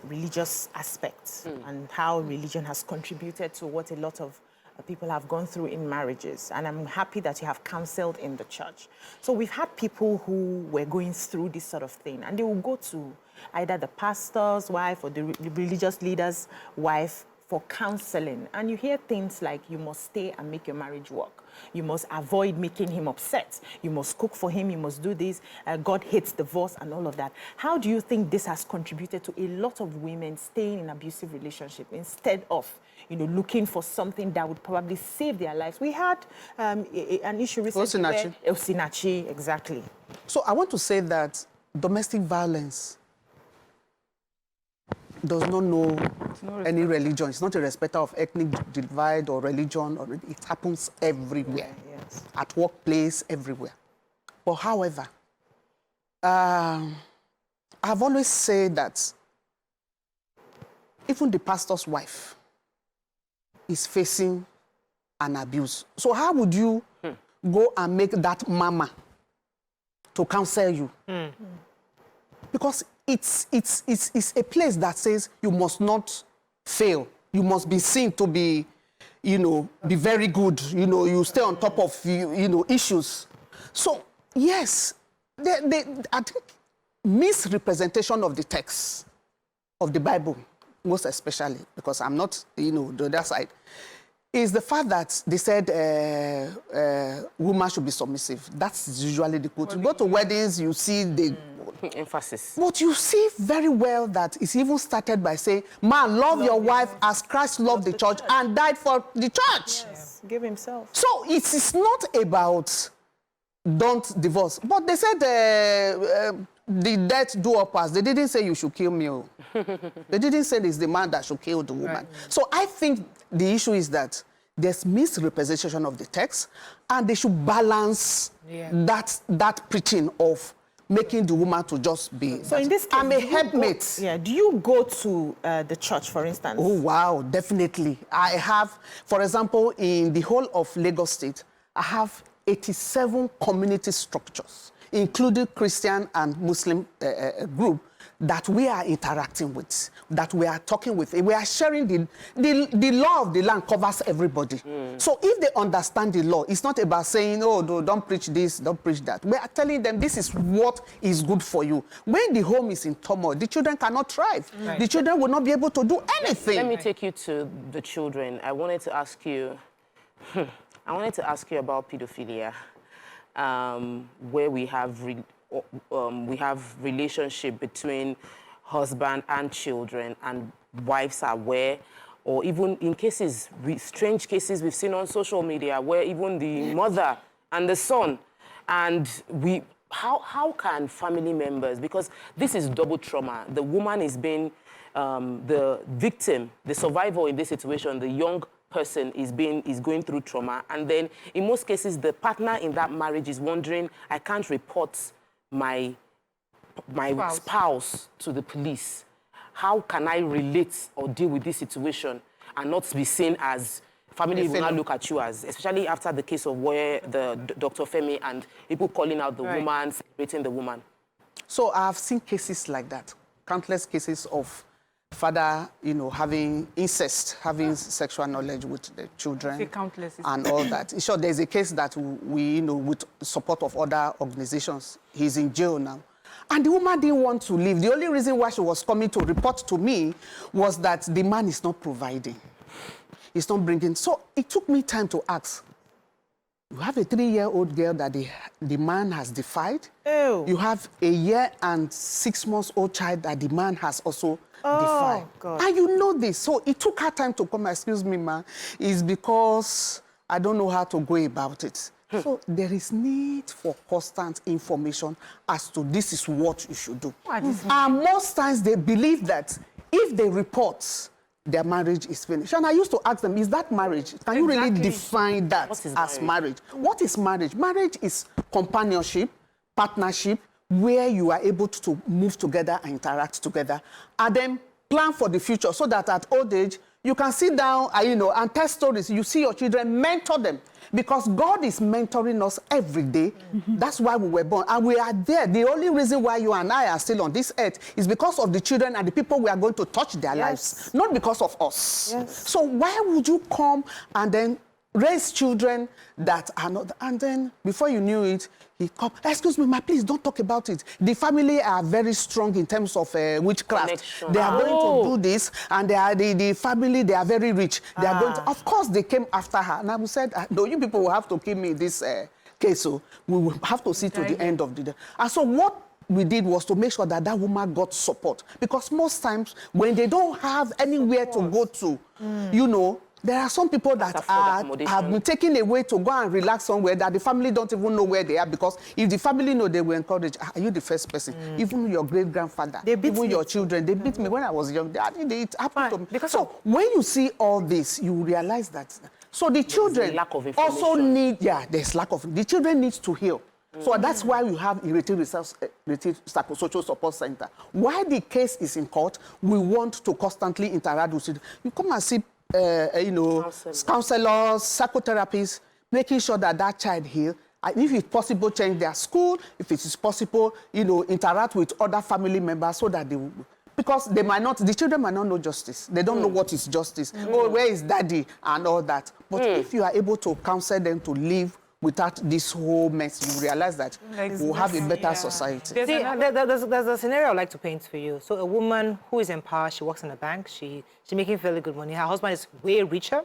religious aspects and how religion has contributed to what a lot of people have gone through in marriages. And I'm happy that you have counseled in the church. So we've had people who were going through this sort of thing, and they will go to either the pastor's wife or the religious leader's wife for counseling. And you hear things like, you must stay and make your marriage work. You must avoid making him upset. You must cook for him. You must do this. God hates divorce and all of that. How do you think this has contributed to a lot of women staying in abusive relationships instead of, looking for something that would probably save their lives? We had an issue recently. Osinachi. Osinachi, exactly. So I want to say that domestic violence does not know any religion. It's not a respecter of ethnic divide or religion. It happens everywhere. Yes. At workplace, everywhere. But however, I've always said that even the pastor's wife is facing an abuse. So how would you go and make that mama to counsel you? Because it's a place that says you must not fail. You must be seen to be, be very good. You stay on top of, issues. So, yes, I think misrepresentation of the text of the Bible, most especially, because I'm not, the other side, is the fact that they said woman should be submissive. That's usually the quote. You go to weddings, you see the emphasis. But you see very well that it's even started by saying, man, love your wife as Christ loved the church and died for the church. Yes. Give himself. So it is not about don't divorce. But they said the death do up us. They didn't say you should kill me. They didn't say it's the man that should kill the woman. Right. So I think the issue is that there's misrepresentation of the text, and they should balance that preaching of making the woman to just be. So in this case, I'm a helpmate. Do you go to the church, for instance? Oh, wow, definitely. I have, for example, in the whole of Lagos State, I have 87 community structures, including Christian and Muslim group, that we are interacting with, that we are talking with. We are sharing the law of the land covers everybody. So if they understand the law, it's not about saying, oh, no, don't preach this, don't preach that. We are telling them this is what is good for you. When the home is in turmoil, the children cannot thrive. Right. The children will not be able to do anything. Let me take you to the children. I wanted to ask you about pedophilia, where we have relationship between husband and children, and wives are aware, or even in cases, strange cases we've seen on social media, where even the mother and the son, and how can family members, because this is double trauma. The woman is being the victim, the survivor in this situation, the young person is going through trauma, and then in most cases the partner in that marriage is wondering, I can't report my spouse to the police. How can I relate or deal with this situation and not be seen as family will not look at you as, especially after the case of where the Dr. Femi and people calling out the woman, celebrating the woman? So I've seen cases like that, countless cases of father, having incest, having sexual knowledge with the children, and all that. Sure, there's a case that we, with support of other organizations, he's in jail now. And the woman didn't want to leave. The only reason why she was coming to report to me was that the man is not providing. He's not bringing. So it took me time to ask, you have a 3-year-old girl that the man has defied. Ew. You have a 1 year and 6 months old child that the man has also defied. God. And you know this. So it took her time to come, excuse me, ma, is because I don't know how to go about it. So there is need for constant information as to this is what you should do. And most times they believe that if they report, their marriage is finished. And I used to ask them, is that marriage? Can you really define that as marriage? What is marriage? Marriage is companionship, partnership, where you are able to move together and interact together, and then plan for the future so that at old age, you can sit down and tell stories. You see your children, mentor them. Because God is mentoring us every day. That's why we were born. And we are there. The only reason why you and I are still on this earth is because of the children and the people we are going to touch their lives. Not because of us. Yes. So why would you come and then raise children that are not... And then before you knew it, he come, excuse me, ma, please don't talk about it. The family are very strong in terms of witchcraft. Connection. They are going to do this, and they are the family, they are very rich. They are going to... Of course, they came after her. And I said, no, you people will have to give me this case, so we will have to see to the end of the day. And so what we did was to make sure that that woman got support. Because most times, when they don't have anywhere to go to, there are some people that have been taken away to go and relax somewhere that the family don't even know where they are, because if the family know, they will encourage, are you the first person? Even your great-grandfather, even your children, they beat me when I was young. It happened to me. Because so when you see all this, you realize that. So the children also need, there's lack of, the children need to heal. So that's why we have Irritated Psychosocial Support Center. While the case is in court, we want to constantly interact with it. You come and see counselors, psychotherapists, making sure that that child heals. And if it's possible, change their school. If it is possible, interact with other family members so that they will... Because they might not, the children might not know justice. They don't know what is justice. Oh, where is daddy? And all that. But if you are able to counsel them to live without this whole mess, you realize that we'll have a better society. See, there's a scenario I'd like to paint for you. So a woman who is in power, she works in a bank, she's making fairly good money. Her husband is way richer.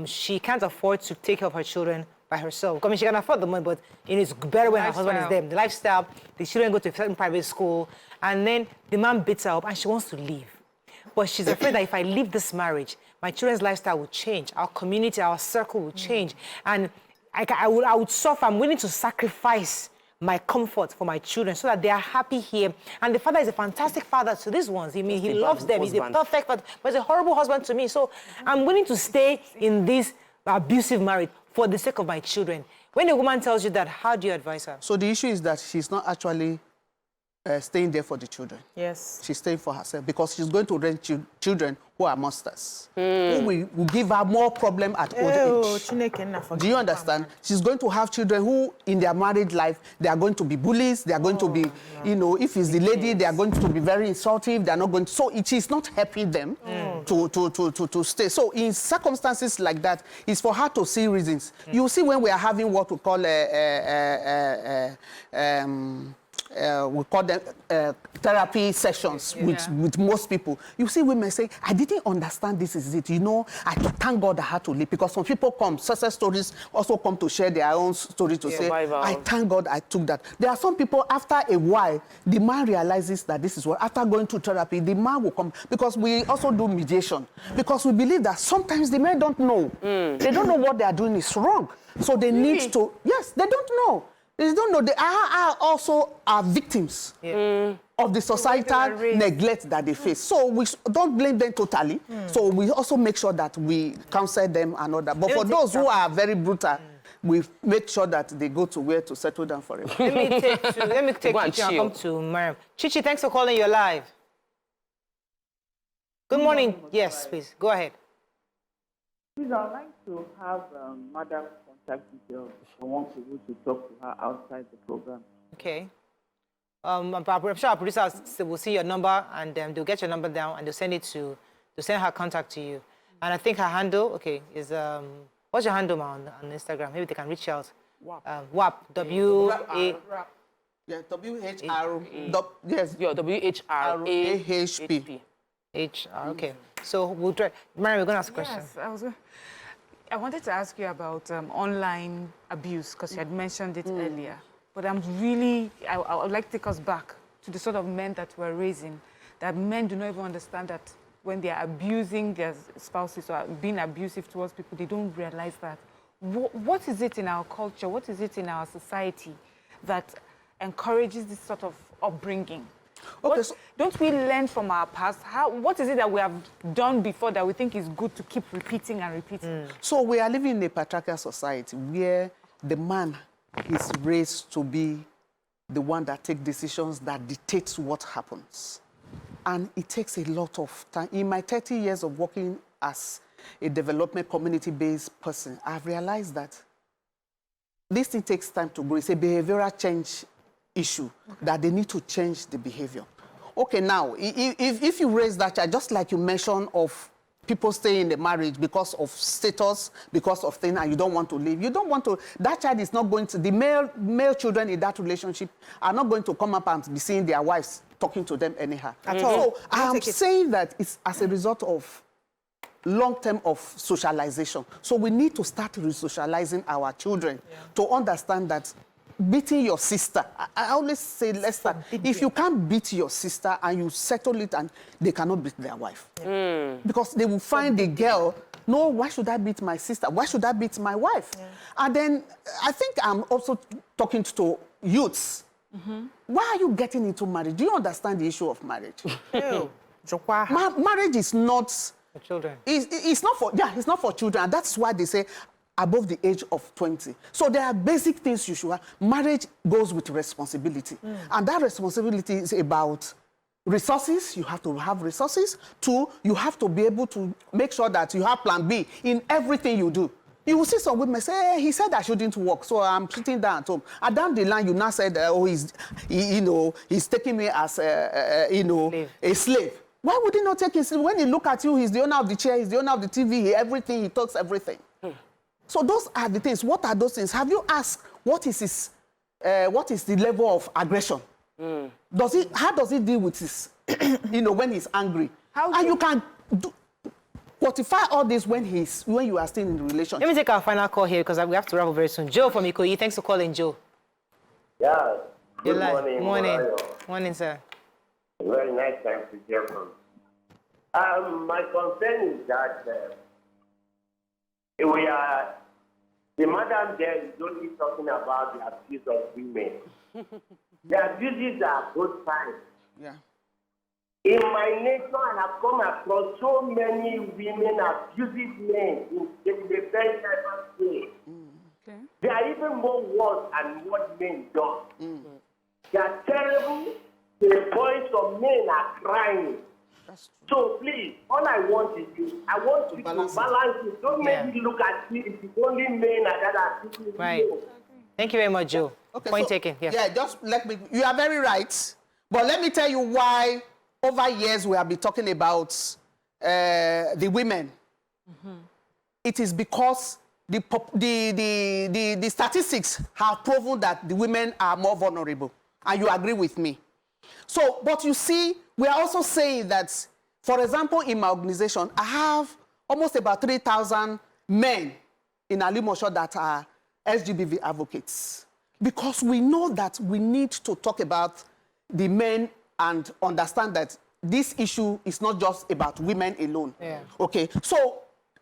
She can't afford to take care of her children by herself. I mean, she can afford the money, but it's better when her husband is there. The lifestyle, the children go to a certain private school, and then the man beats her up and she wants to leave. But she's afraid that if I leave this marriage, my children's lifestyle will change, our community, our circle will change. And I would suffer. I'm willing to sacrifice my comfort for my children so that they are happy here. And the father is a fantastic father to these ones. I mean, he loves them. He's a perfect father, but he's a horrible husband to me. So I'm willing to stay in this abusive marriage for the sake of my children. When a woman tells you that, how do you advise her? So the issue is that she's not actually staying there for the children. Yes. She's staying for herself because she's going to raise children who are monsters, who will give her more problem at old age. Do you understand? She's going to have children who, in their married life, they are going to be bullies. They are going to be, if it's the lady, they are going to be very insultive. They are not going to, so it is not helping them to stay. So in circumstances like that, it's for her to see reasons. You see when we are having what we call we call them therapy sessions with most people. You see women say, I didn't understand this is it. I thank God I had to leave, because some people come, success stories also come to share their own story to say, I thank God I took that. There are some people, after a while, the man realizes that this is what, after going to therapy, the man will come, because we also do mediation, because we believe that sometimes the men don't know. They don't know what they are doing is wrong. So they need to, they don't know. They don't know. They are also victims of the societal neglect that they face. So we don't blame them totally. So we also make sure that we counsel them and all that. But for those who are very brutal, we make sure that they go to where to settle down forever. Let me take Chichi and come to Mariam. Chichi, thanks for calling. You're live. Good morning. Yes, please. Go ahead. Please, I'd like to have Madam's contact details if I want to talk to her outside the program. Okay. I'm sure our producers will see your number, and they'll get your number down and they'll send her contact to you. And I think her handle, is what's your handle on Instagram? Maybe they can reach out. WAP. WAP. Yeah, yes. Yeah, WHRAHP. Okay. So we'll try. Mary, we're going to ask a question. Yes, I wanted to ask you about online abuse, because you had mentioned it earlier. But I would like to take us back to the sort of men that we're raising, that men do not even understand that when they are abusing their spouses or being abusive towards people, they don't realize that. What is it in our culture, what is it in our society that encourages this sort of upbringing? Okay, Don't we learn from our past? What is it that we have done before that we think is good to keep repeating and repeating? So we are living in a patriarchal society where the man is raised to be the one that takes decisions, that dictates what happens. And it takes a lot of time. In my 30 years of working as a development community-based person, I've realized that this thing takes time to grow. It's a behavioral change issue, that they need to change the behavior. Okay, now, if you raise that child, just like you mentioned of people staying in the marriage because of status, because of things, and you don't want to leave, you don't want to, that child is not going to, the male children in that relationship are not going to come up and be seeing their wives talking to them anyhow. At all. So I'm saying that it's as a result of long term of socialization. So we need to start re-socializing our children to understand that beating your sister, I always say, Lester, if you can't beat your sister and you settle it, and they cannot beat their wife. Because they will find the girl, no, why should I beat my sister? Why should I beat my wife? And then I think I'm also talking to youths. Why are you getting into marriage? Do you understand the issue of marriage? Marriage is not for children. It's not for, it's not for children. And that's why they say above the age of 20. So there are basic things you should have. Marriage goes with responsibility. And that responsibility is about resources. You have to have resources. 2, you have to be able to make sure that you have plan B in everything you do. You will see some women say, hey, he said I shouldn't work, so I'm sitting down at home. And down the line, you now said, oh, he's taking me as, a slave. Why would he not take his slave? When he look at you, he's the owner of the chair, he's the owner of the TV, everything, he talks everything. So those are the things. What are those things? Have you asked what is the level of aggression? How does he deal with this, when he's angry? And you can quantify all this when you are still in the relationship. Let me take our final call here because we have to wrap up very soon. Joe from Ikoyi, thanks for calling, Joe. Yeah, good morning. Morning, sir. Very nice time to hear from. My concern is that the madam there is only talking about the abuse of women. The abuses are both sides. Yeah. In my nation, I have come across so many women abusing men in the very diverse way. Okay. They are even more worse than what men do. They are terrible. The voice of men are crying. So please, all I want is this. I want you to balance it. Don't make me look at me. It's only men that are abusing. Right. Thank you very much, Joe. Okay, Point taken. Yes. Yeah, just let me. You are very right. But let me tell you why. Over years, we have been talking about the women. It is because the statistics have proven that the women are more vulnerable. And you agree with me. So, but you see, we are also saying that, for example, in my organization, I have almost about 3,000 men in Alimosho that are SGBV advocates. Because we know that we need to talk about the men and understand that this issue is not just about women alone. Yeah. Okay, so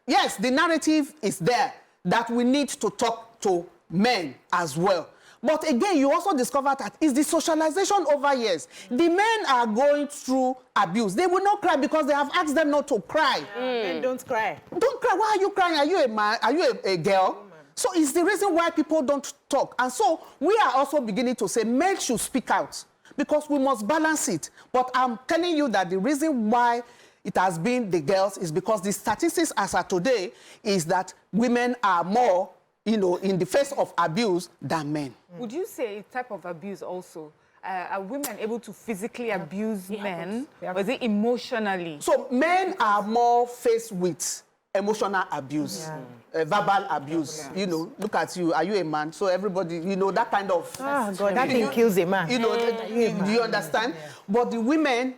yes, the narrative is there that we need to talk to men as well. But again, you also discover that it's the socialization over years. The men are going through abuse. They will not cry because they have asked them not to cry. Men don't cry. Don't cry. Why are you crying? Are you a man? Are you a girl? So it's the reason why people don't talk. And so we are also beginning to say men should speak out because we must balance it. But I'm telling you that the reason why it has been the girls is because the statistics as of today is that women are more, in the face of abuse than men. Would you say a type of abuse also? Are women able to physically abuse men? Or is it emotionally? So men are more faced with emotional abuse, verbal abuse. You know, look at you. Are you a man? So everybody, you know, that kind of. Oh God, that thing kills a man. You know, do you understand? Yeah. But the women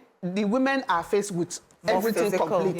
are faced with everything complete.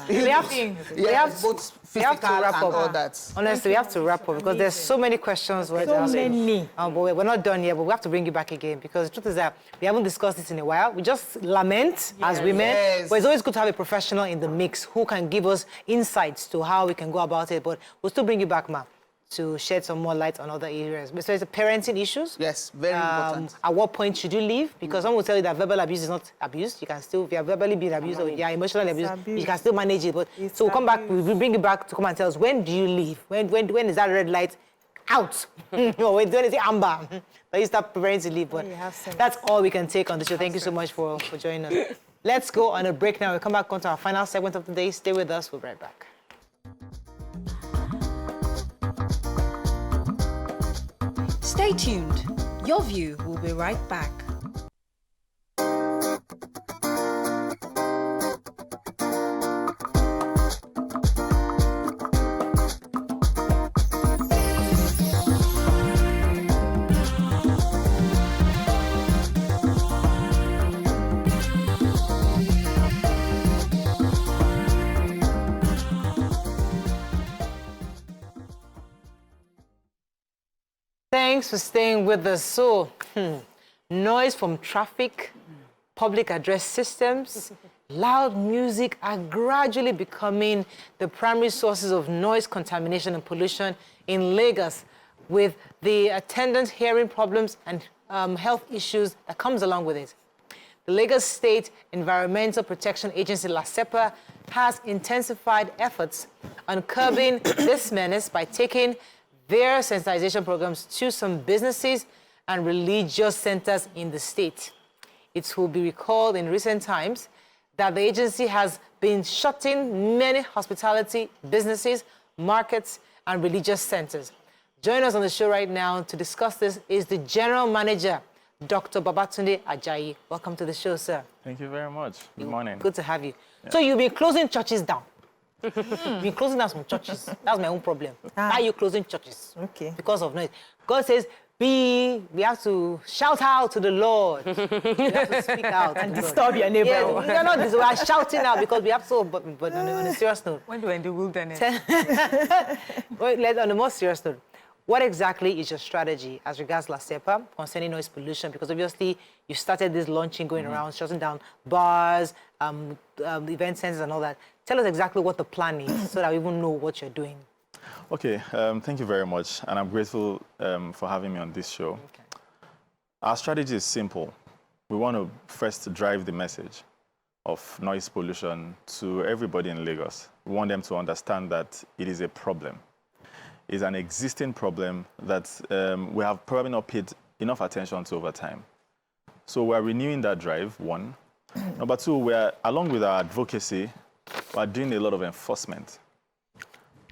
We have both physical to wrap and up. all that. Honestly, we have to wrap up because there's so many questions. So many. But we're not done yet, but we have to bring you back again because the truth is that we haven't discussed this in a while. We just lament as women, but it's always good to have a professional in the mix who can give us insights to how we can go about it. But we'll still bring you back, Ma, to shed some more light on other areas. So it's the parenting issues. Yes, very important. At what point should you leave? Because some will tell you that verbal abuse is not abuse. You can still, if you are verbally being abused or you are emotionally abused, you can still manage it. But so we'll come back, we'll bring you back to come and tell us, when do you leave? When is that red light out? No, when is it amber? Then you start preparing to leave. But that's all we can take on the show. Thank you so much for joining us. Let's go on a break now. We'll come back onto our final segment of the day. Stay with us. We'll be right back. Stay tuned. Your View will be right back. Thanks for staying with us. So, noise from traffic, public address systems, loud music are gradually becoming the primary sources of noise contamination and pollution in Lagos, with the attendant hearing problems and health issues that comes along with it. The Lagos State Environmental Protection Agency, LASEPA, has intensified efforts on curbing this menace by taking their sensitization programs to some businesses and religious centers in the state. It will be recalled in recent times that the agency has been shutting many hospitality businesses, markets, and religious centers. Joining us on the show right now to discuss this is the General Manager, Dr. Babatunde Ajayi. Welcome to the show, sir. Thank you very much. Good morning. Good to have you. Yeah. So you've been closing churches down. You've been closing down some churches. That's my own problem. Why are you closing churches? Okay. Because of noise. God says, we have to shout out to the Lord. We have to speak out. And disturb your neighbor. Yeah, we are shouting out because we have to, but on a serious note. When we're in the wilderness. On a more serious note, what exactly is your strategy as regards LASEPA concerning noise pollution? Because obviously you started this launching going around, shutting down bars, event centers and all that. Tell us exactly what the plan is so that we even know what you're doing. Okay, thank you very much. And I'm grateful for having me on this show. Okay. Our strategy is simple. We want to first drive the message of noise pollution to everybody in Lagos. We want them to understand that it is a problem. It's an existing problem that we have probably not paid enough attention to over time. So we're renewing that drive, one. Number two, we're, along with our advocacy, we're doing a lot of enforcement.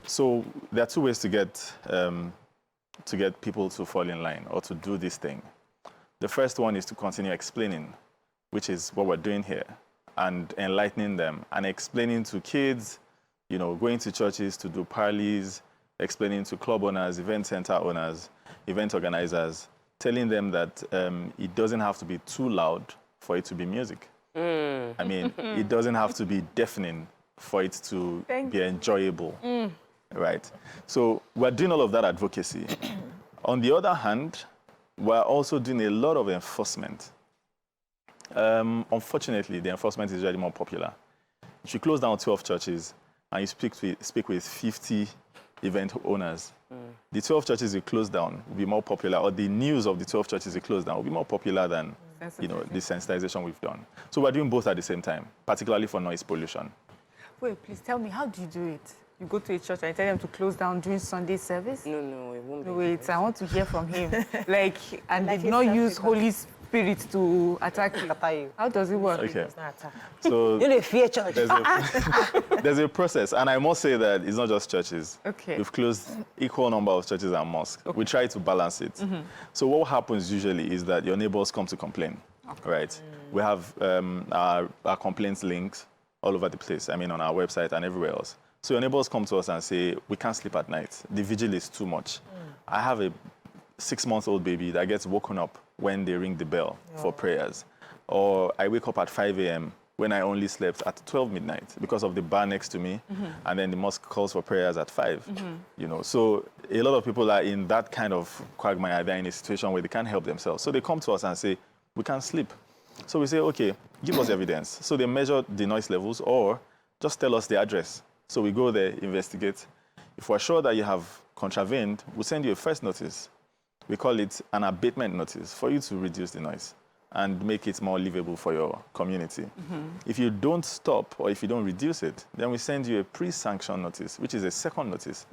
So there are two ways to get people to fall in line or to do this thing. The first one is to continue explaining, which is what we're doing here, and enlightening them and explaining to kids, you know, going to churches to do parleys, explaining to club owners, event center owners, event organizers, telling them that it doesn't have to be too loud for it to be music. I mean, it doesn't have to be deafening for it to be enjoyable, right? So we're doing all of that advocacy. On the other hand, we're also doing a lot of enforcement. Unfortunately, the enforcement is really more popular. If you close down 12 churches and you speak with 50 event owners, the 12 churches you close down will be more popular, or the news of the 12 churches you close down will be more popular than the sensitization we've done. So we're doing both at the same time, particularly for noise pollution. Wait, please tell me, how do you do it? You go to a church and you tell them to close down during Sunday service? No, it won't be. Wait, I want to hear from him. And they did not use Holy Spirit to attack you. How does it work? Okay. So you need fear church. There's a process, and I must say that it's not just churches. Okay. We've closed equal number of churches and mosques. Okay. We try to balance it. So what happens usually is that your neighbors come to complain, right? We have our complaints links all over the place. I mean, on our website and everywhere else. So your neighbors come to us and say, we can't sleep at night. The vigil is too much. I have a 6-month-old baby that gets woken up when they ring the bell for prayers. Or I wake up at 5 a.m. when I only slept at 12 midnight because of the bar next to me, and then the mosque calls for prayers at 5. You know, so a lot of people are in that kind of quagmire. They're in a situation where they can't help themselves. So they come to us and say, we can't sleep. So we say, okay, give us evidence. So they measure the noise levels or just tell us the address. So we go there, investigate. If we're sure that you have contravened, we'll send you a first notice. We call it an abatement notice for you to reduce the noise and make it more livable for your community. If you don't stop or if you don't reduce it, then we send you a pre-sanction notice, which is a second notice.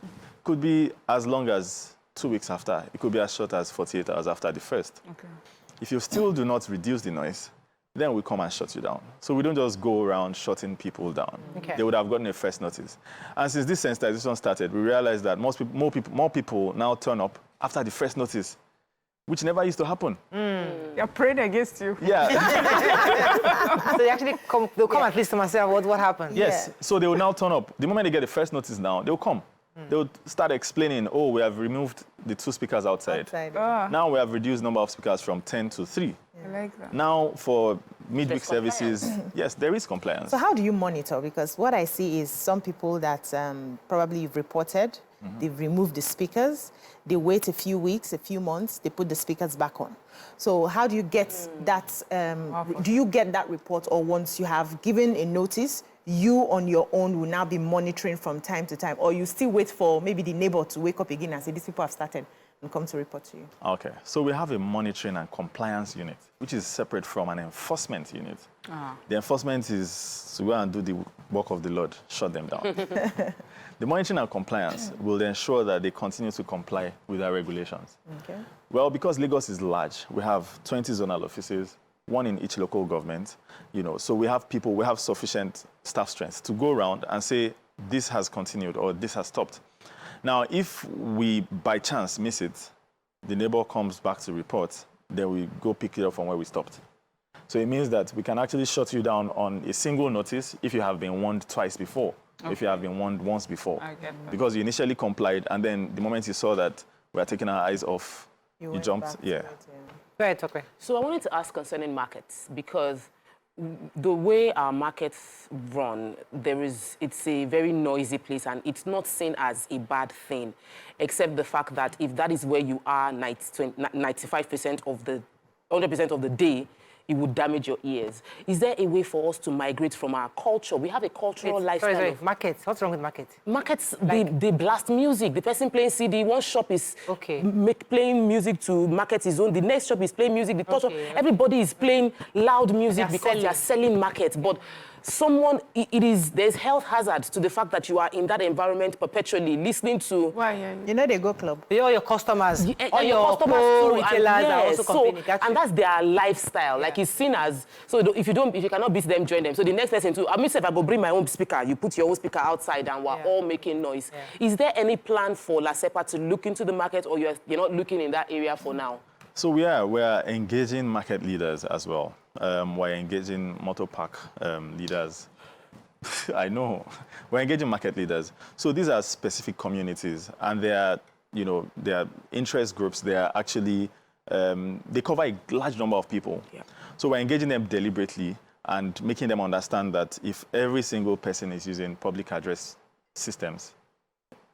Could be as long as 2 weeks after. It could be as short as 48 hours after the first. Okay. If you still do not reduce the noise, then we come and shut you down. So we don't just go around shutting people down. Okay. They would have gotten a first notice. And since this sensitization started, we realized that more people now turn up after the first notice, which never used to happen. They're praying against you. Yeah. So they actually they'll come at least to myself, what happened? Yes. So they will now turn up. The moment they get the first notice now, they'll come. They'll start explaining, oh, we have removed the 2 speakers outside. Now we have reduced number of speakers from 10 to 3. I like that. Now for midweek services, yes, there is compliance. So how do you monitor? Because what I see is some people that probably you've reported, they've removed the speakers, they wait a few weeks, a few months, they put the speakers back on. So how do you get that, do you get that report, or once you have given a notice, you on your own will now be monitoring from time to time, or you still wait for maybe the neighbor to wake up again and say, these people have started, and come to report to you? Okay, so we have a monitoring and compliance unit, which is separate from an enforcement unit. The enforcement is to go and do the work of the Lord, shut them down. The monitoring and compliance will ensure that they continue to comply with our regulations. Okay. Well, because Lagos is large, we have 20 zonal offices, 1 in each local government, you know, so we have sufficient staff strength to go around and say, this has continued or this has stopped. Now, if we, by chance, miss it, the neighbor comes back to report, then we go pick it up from where we stopped. So it means that we can actually shut you down on a single notice if you have been warned twice before, if you have been warned once before. I get that. Because you initially complied, and then the moment you saw that we are taking our eyes off, you jumped, yeah. Go ahead, Tokwe. So I wanted to ask concerning markets, because the way our markets run, it's a very noisy place, and it's not seen as a bad thing, except the fact that if that is where you are 95% of the 100% of the day, it would damage your ears. Is there a way for us to migrate from our culture? We have a cultural lifestyle. Sorry, markets. What's wrong with markets? Markets, they blast music. The person playing CD, one shop is playing music to market his own. The next shop is playing music. The third shop, everybody is playing loud music because they are selling markets. But there's health hazards to the fact that you are in that environment perpetually listening to. You know, they go club. All your customers, all your customers retailers are also complaining. And that's their lifestyle. Like it's seen as, so if you cannot beat them, join them. So the next person too, I mean, if I go bring my own speaker, you put your own speaker outside and we're all making noise. Is there any plan for LASEPA to look into the market, or you're not looking in that area for now? So we are engaging market leaders as well. We're engaging motor park leaders. I know. We're engaging market leaders. So these are specific communities, and they are interest groups. They are actually, they cover a large number of people. Yeah. So we're engaging them deliberately and making them understand that if every single person is using public address systems,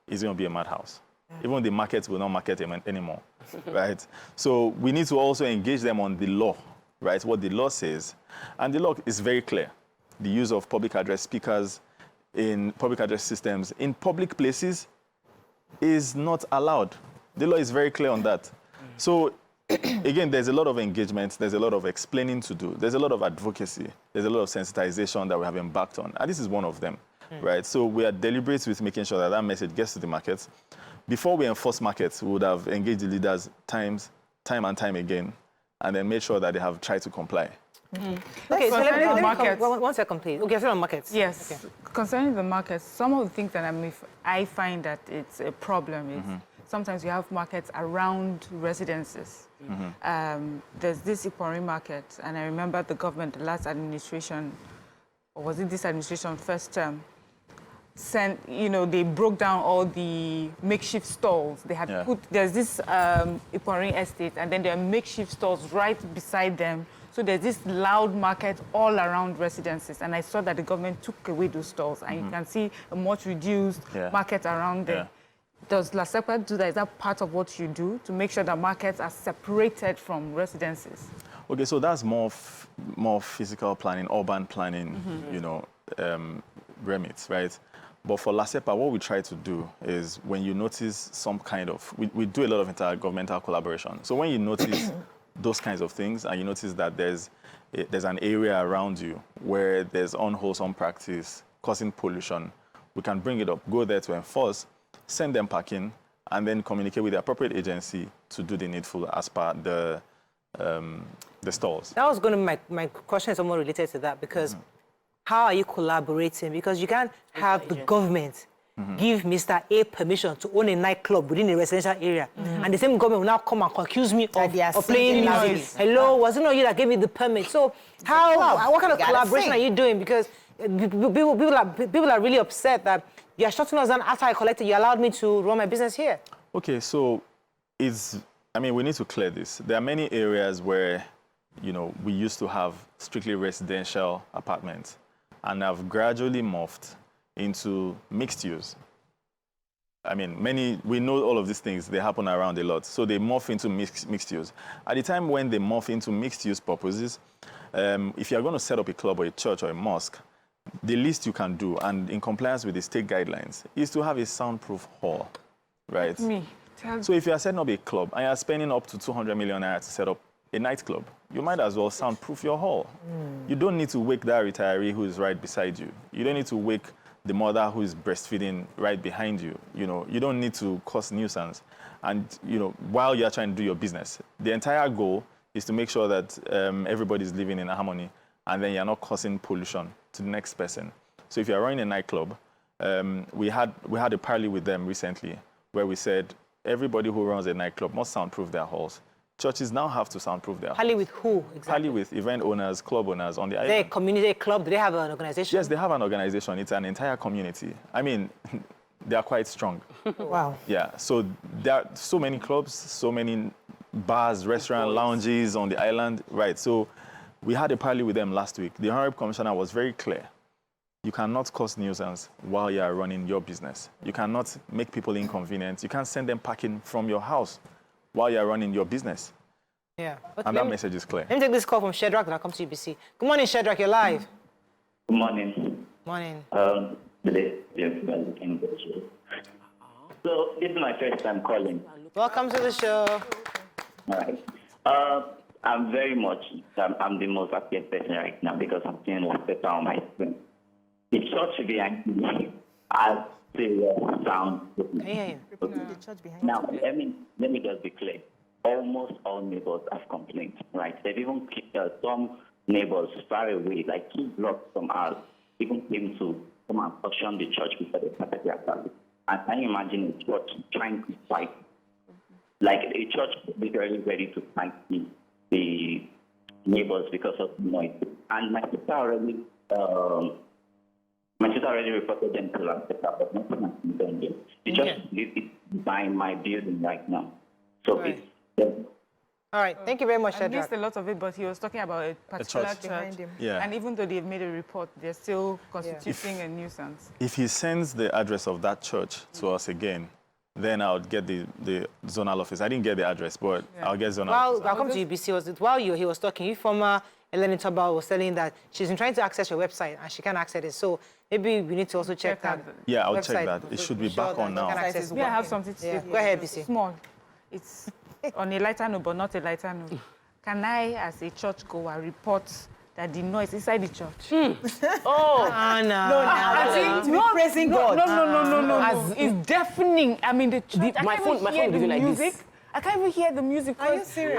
it's going to be a madhouse. Even the markets will not market anymore, right? So we need to also engage them on the law, right? What the law says. And the law is very clear. The use of public address speakers in public address systems in public places is not allowed. The law is very clear on that. So again, there's a lot of engagement. There's a lot of explaining to do. There's a lot of advocacy. There's a lot of sensitization that we have embarked on. And this is one of them, right? So we are deliberate with making sure that that message gets to the markets. Before we enforce markets, we would have engaged the leaders time and time again, and then made sure that they have tried to comply. Okay, so let me come. 1 second, please. Okay, so on markets. Yes. Okay. Concerning the markets, some of the things that I find that it's a problem is sometimes you have markets around residences. There's this Ipori market, and I remember the government, the last administration, or was it this administration, first term, they broke down all the makeshift stalls. They had there's this Iporin estate, and then there are makeshift stalls right beside them. So there's this loud market all around residences. And I saw that the government took away those stalls, and you can see a much reduced market around there. Does LASEPA do that? Is that part of what you do to make sure that markets are separated from residences? Okay, so that's more physical planning, urban planning, remits, right? But for LASEPA, what we try to do is when you notice some kind of, we do a lot of intergovernmental collaboration. So when you notice those kinds of things and you notice that there's an area around you where there's unwholesome practice causing pollution, we can bring it up, go there to enforce, send them packing, and then communicate with the appropriate agency to do the needful as per the stalls. That was going to be my question is somewhat related to that, because how are you collaborating? Because you can't have the government give Mr. A permission to own a nightclub within a residential area, and the same government will now come and accuse me of playing music. Hello, was it not you that gave me the permit? So what kind of collaboration are you doing? Because people are really upset that you are shutting us down after I collected. You allowed me to run my business here. Okay, so we need to clear this. There are many areas where, we used to have strictly residential apartments and have gradually morphed into mixed use. We know all of these things, they happen around a lot. So they morph into mixed use. At the time when they morph into mixed use purposes, if you're going to set up a club or a church or a mosque, the least you can do, and in compliance with the state guidelines, is to have a soundproof hall, right? So if you are setting up a club and you're spending up to 200 million naira to set up a nightclub, you might as well soundproof your hall. You don't need to wake that retiree who is right beside you. You don't need to wake the mother who is breastfeeding right behind you. You don't need to cause nuisance. And, while you're trying to do your business, the entire goal is to make sure that everybody's living in harmony, and then you're not causing pollution to the next person. So if you're running a nightclub, we had a parley with them recently where we said everybody who runs a nightclub must soundproof their halls. Churches now have to soundproof their halls. Parley with who exactly? Parley with event owners, club owners on the island. Is there a community club? Do they have an organization? Yes, they have an organization. It's an entire community. They are quite strong. Wow. Yeah, so there are so many clubs, so many bars, restaurants, lounges on the island. Right, so we had a parley with them last week. The Honorable Commissioner was very clear. You cannot cause nuisance while you are running your business. You cannot make people inconvenient. You can't send them packing from your house while you are running your business. Yeah. Okay, and that message is clear. Let me take this call from Shedrack, then I'll come to UBC. Good morning, Shedrack, you're live. Good morning. Morning. So this is my first time calling. Welcome to the show. All right. I'm the most happiest person right now because I'm feeling LASEPA on my screen. The church behind me has the sound. Now, let me just be clear. Almost all neighbors have complained, right? They've even some neighbors far away, like 2 blocks from us, even came to come and function the church before they started their service. And can you imagine a church trying to fight? Like a church literally ready to fight the neighbors because of noise. And my sister already reported them to LASEPA, but nothing has been done yet. The church is by my building right now. So it's... All right, thank you very much, Shedrack. I missed a lot of it, but he was talking about a particular church. Behind him. Yeah. And even though they've made a report, they're still constituting a nuisance. If he sends the address of that church to us again, then I would get the zonal office. I didn't get the address, but I'll get zonal office. I'll come to UBC. While he was talking, former Eleni Toba was telling that she's been trying to access your website and she can't access it. So maybe we need to also check that. Yeah, I'll check that. It should be back on now. I have something to say. Go ahead, BC. Small. It's on a lighter note, but not a lighter note. Can I, as a churchgoer, report that the noise inside the church? Praising God. No. It's deafening. I mean, the church. My phone will do like music. this. I can't even hear the music. Are you serious?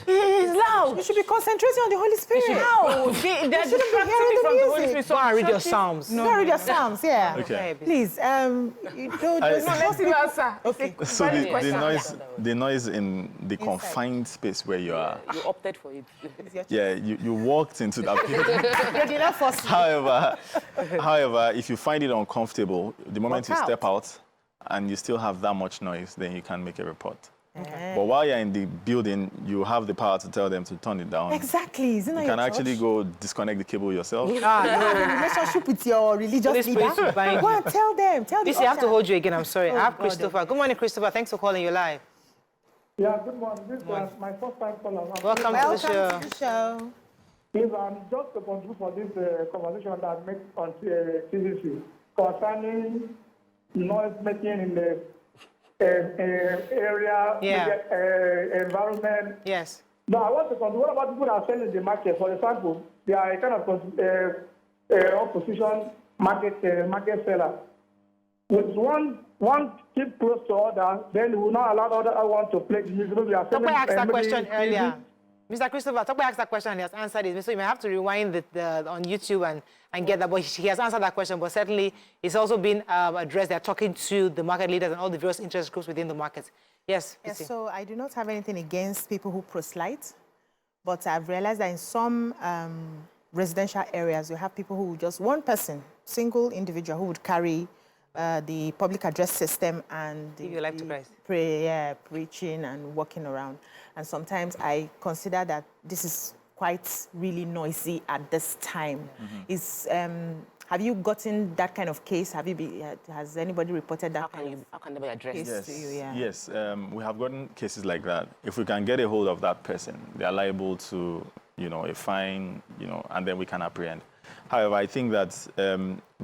It's loud. You should be concentrating on the Holy Spirit. No, they're shouldn't be distracting hearing me the from the Holy music. Spirit. So Go and read your shut it. Psalms. No, read your Psalms, yeah. Okay. Please, you don't. I- No, let's see answer. Okay. So Valid the question. noise in the confined space where you are, You opted for it. yeah, you walked into that place. You did not force me. However, if you find it uncomfortable, the moment Walk you out. step out and you still have that much noise, then you can make a report. But while you're in the building, you have the power to tell them to turn it down. Exactly. Isn't that You your can actually church? go disconnect the cable yourself. You have a relationship with your religious Holy Spirit leader. will bind Go you. and tell them. Tell This the I have to usher. hold you again. I'm sorry. I have God. Christopher. Good morning, Christopher. Thanks for calling. You live. Yeah, good morning. This is my first time caller. Welcome to the show. Welcome to the show. Please, just to contribute for this conversation that makes on TVC concerning noise making in the area, environment. Yes. Now, I want to contribute. What about people that are selling in the market? For example, they are a kind of opposition market seller. With one keep close to other, then we will not allow other one to play the music. We are Tope selling, asked that maybe question earlier. music. Mr. Christopher, Tope asked that question and he has answered it. So you may have to rewind on YouTube and get that. But he has answered that question. But certainly, it's also been addressed. They're talking to the market leaders and all the various interest groups within the market. Yes, Yes, Chrissy. so I do not have anything against people who proselyte, but I've realized that in some residential areas, you have people who just, one person, single individual who would carry the public address system and Give your life to Christ. preaching and walking around. And sometimes I consider that this is quite really noisy at this time. Have you gotten that kind of case? Has anybody reported that How can they be addressed? case to you? Yeah. Yes, we have gotten cases like that. If we can get a hold of that person, they are liable to, a fine, and then we can apprehend. However, I think that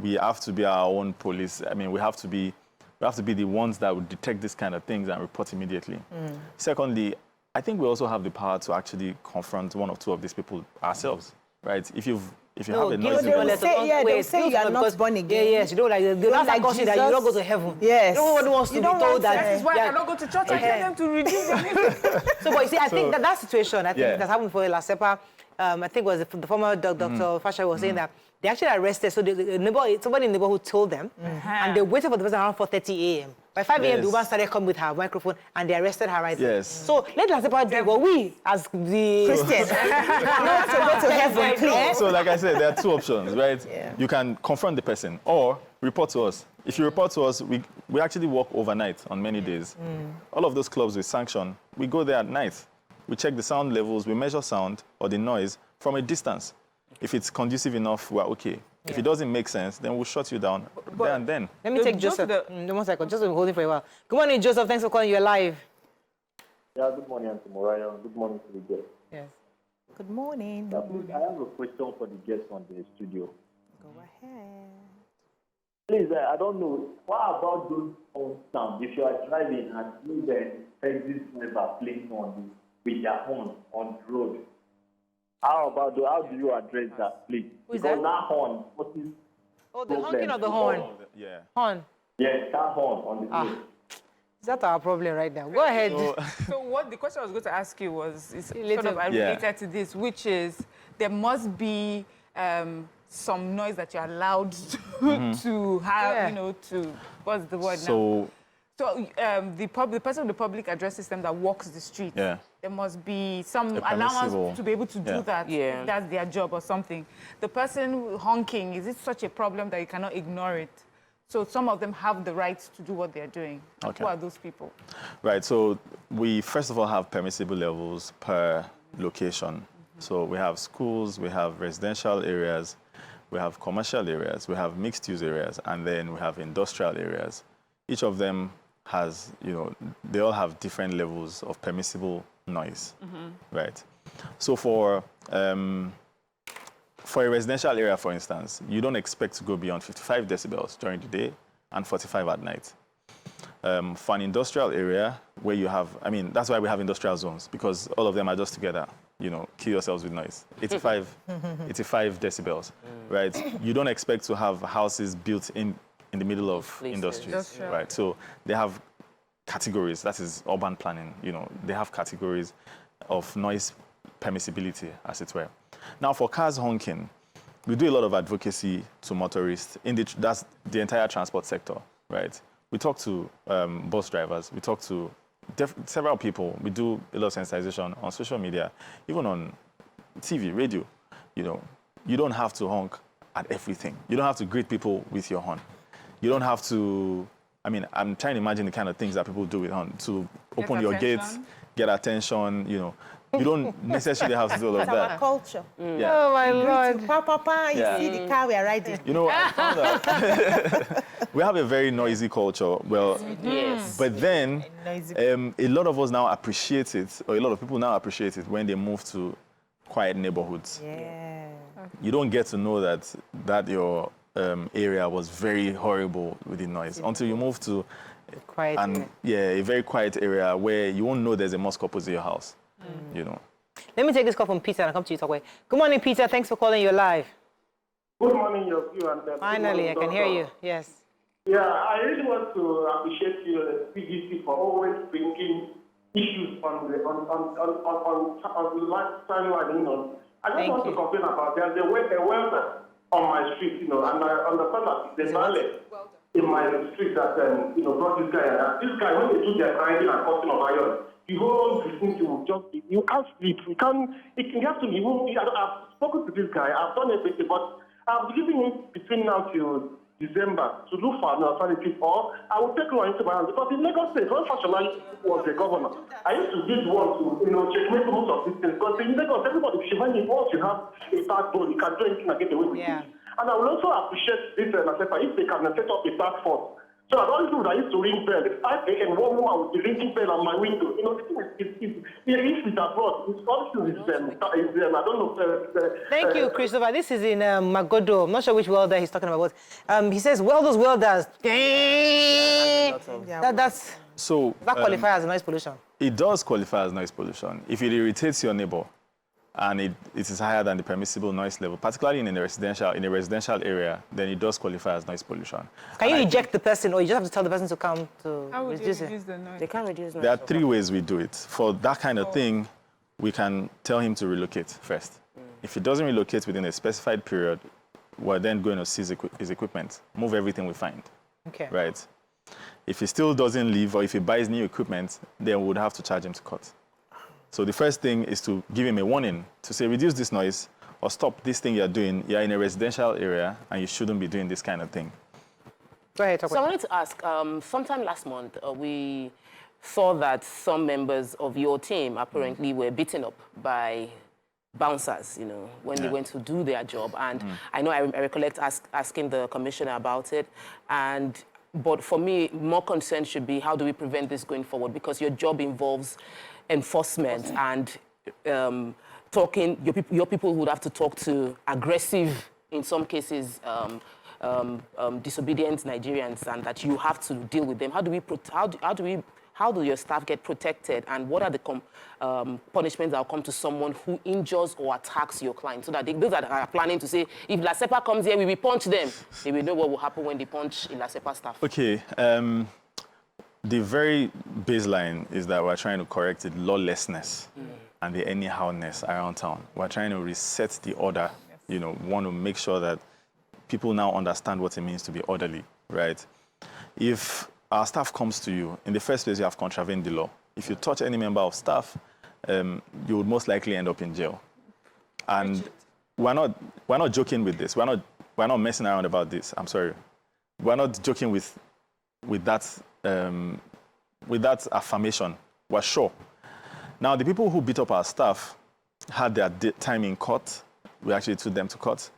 we have to be our own police. I mean, we have to be the ones that would detect this kind of things and report immediately. Secondly, I think we also have the power to actually confront one or two of these people ourselves, right? If you have a noisy they will say, they'll say you are not born again. Yes, you don't like they'll not like like that you don't go to heaven. Yes. Nobody wants to You be don't told want that. to- That is why I cannot go to church. I tell them to reduce the music. So, but you see, I think that situation, I think Yeah. that's happened for LASEPA. I think it was the former Dr. Fasawe was saying that they actually arrested. So somebody in the neighborhood told them, and they waited for the person around 4:30 a.m. By 5 a.m., the woman started coming with her microphone, and they arrested her right there. Yes. So let LASEPA do it, but we, as the Christians, you want to go to heaven, please. So like I said, there are two options, right? Yeah. You can confront the person or report to us. If you report to us, we actually work overnight on many days. All of those clubs we sanction, we go there at night. We check the sound levels, we measure sound or the noise from a distance. If it's conducive enough, we're okay. If it doesn't make sense, then we'll shut you down there and then. Let me take just Joseph. 1 second, Joseph, hold it for a while. Good morning, Joseph. Thanks for calling. You're live. Yeah, good morning, Auntie Moraya. Good morning to the guests. Yes. Good morning. Yeah, please, I have a question for the guests on the studio. Go ahead. Please, I don't know, what about those horn sounds? If you are driving and you then exit driver playing with their horn on the road, how do you address that, please? Who is Because that? horn, what is Oh, the honking of the horn. Yeah. Horn. yes, that horn on the road. Is that our problem right now? Go ahead. So what the question I was going to ask you was is Related. sort of Yeah. related to this, which is there must be some noise that you're allowed to have, Yeah. to what's the word now? So, So the person with the public address system that walks the street, yeah. there must be some A permissible- allowance to be able to do Yeah. that. Yeah. If that's their job or something. The person honking, is it such a problem that you cannot ignore it? So some of them have the right to do what they're doing. Okay. Who are those people? Right, so we first of all have permissible levels per location. So we have schools, we have residential areas, we have commercial areas, we have mixed use areas, and then we have industrial areas. Each of them has, they all have different levels of permissible noise, right? So for a residential area, for instance, you don't expect to go beyond 55 decibels during the day and 45 at night. For an industrial area where you have, that's why we have industrial zones, because all of them are just together, kill yourselves with noise. 85 decibels, right? You don't expect to have houses built in the middle of industries, Industrial. right? So they have categories. That is urban planning. They have categories of noise permissibility, as it were. Now, for cars honking, we do a lot of advocacy to motorists. That's the entire transport sector, right? We talk to bus drivers. We talk to several people. We do a lot of sensitization on social media, even on TV, radio. You don't have to honk at everything. You don't have to greet people with your horn. You don't have to, I'm trying to imagine the kind of things that people do with horn, to open your gates, get attention, You don't necessarily have to do all of It's that. our culture. Yeah. Oh, my Lord. Papa, you see the car we are riding. I found out we have a very noisy culture. Well, Yes. but then a lot of us now appreciate it, or a lot of people now appreciate it when they move to quiet neighborhoods. Yeah. You don't get to know that your area was very horrible with the noise until you move to Quiet area. a very quiet area where you won't know there's a mosque opposite your house. Let me take this call from Peter and I'll come to you, Talkway. Good morning, Peter. Thanks for calling. You're live. Good morning, you and Finally, I can hear you. Yes. Yeah, I really want to appreciate you, the PGC, for always bringing issues on the last timeline. I just want to complain about there's a welder on my street, and I understand that there's a in my street that brought this guy. This guy, when they do their grinding and cutting of iron, the whole thing you can't sleep. You have to be. I've spoken to this guy. I've done everything, but I'm giving him between now till December to look for an alternative, or I will take one into my hands. Because in Lagos State, when Fashola was the governor, I used to give one to checkmate most of these things. Because in Lagos, everybody, once you have a backbone, you can do anything and get away with it. And I will also appreciate this LASEPA if they can set up a task force. So all the people that used to ring bell, 5 a.m., one woman would be ringing bell on my window. The thing is, if it's abroad, it's also I don't know. Thank you, Christopher. This is in Magodo. I'm not sure which welder he's talking about. He says, welders. That qualifies as noise pollution. It does qualify as noise pollution. If it irritates your neighbor, and it is higher than the permissible noise level, particularly in a residential area, then it does qualify as noise pollution. Can you eject the person, or you just have to tell the person to come to reduce it? They can't reduce noise. There are 3 ways we do it. For that kind of thing, we can tell him to relocate first. If he doesn't relocate within a specified period, we're then going to seize his equipment, move everything we find. Okay. Right? If he still doesn't leave, or if he buys new equipment, then we would have to charge him to cut. So the first thing is to give him a warning, to say, reduce this noise, or stop this thing you're doing. You're in a residential area, and you shouldn't be doing this kind of thing. Go ahead, So I wanted to ask, sometime last month, we saw that some members of your team apparently were beaten up by bouncers, when they went to do their job. And I know I recollect asking the commissioner about it. But for me, more concern should be, how do we prevent this going forward? Because your job involves enforcement and your people would have to talk to aggressive, in some cases, disobedient Nigerians, and that you have to deal with them. How do your staff get protected, and what are the punishments that will come to someone who injures or attacks your client, so that those that are planning to say, if LASEPA comes here, we will punch them, they will know what will happen when they punch LASEPA staff? Okay. The very baseline is that we're trying to correct the lawlessness and the anyhowness around town. We're trying to reset the order. Want to make sure that people now understand what it means to be orderly, right? If our staff comes to you, in the first place, you have contravened the law. If you touch any member of staff, you would most likely end up in jail. And we're not joking with this. We're not messing around about this. I'm sorry. We're not joking with that affirmation. We're sure. Now, the people who beat up our staff had their time in court. We actually took them to court.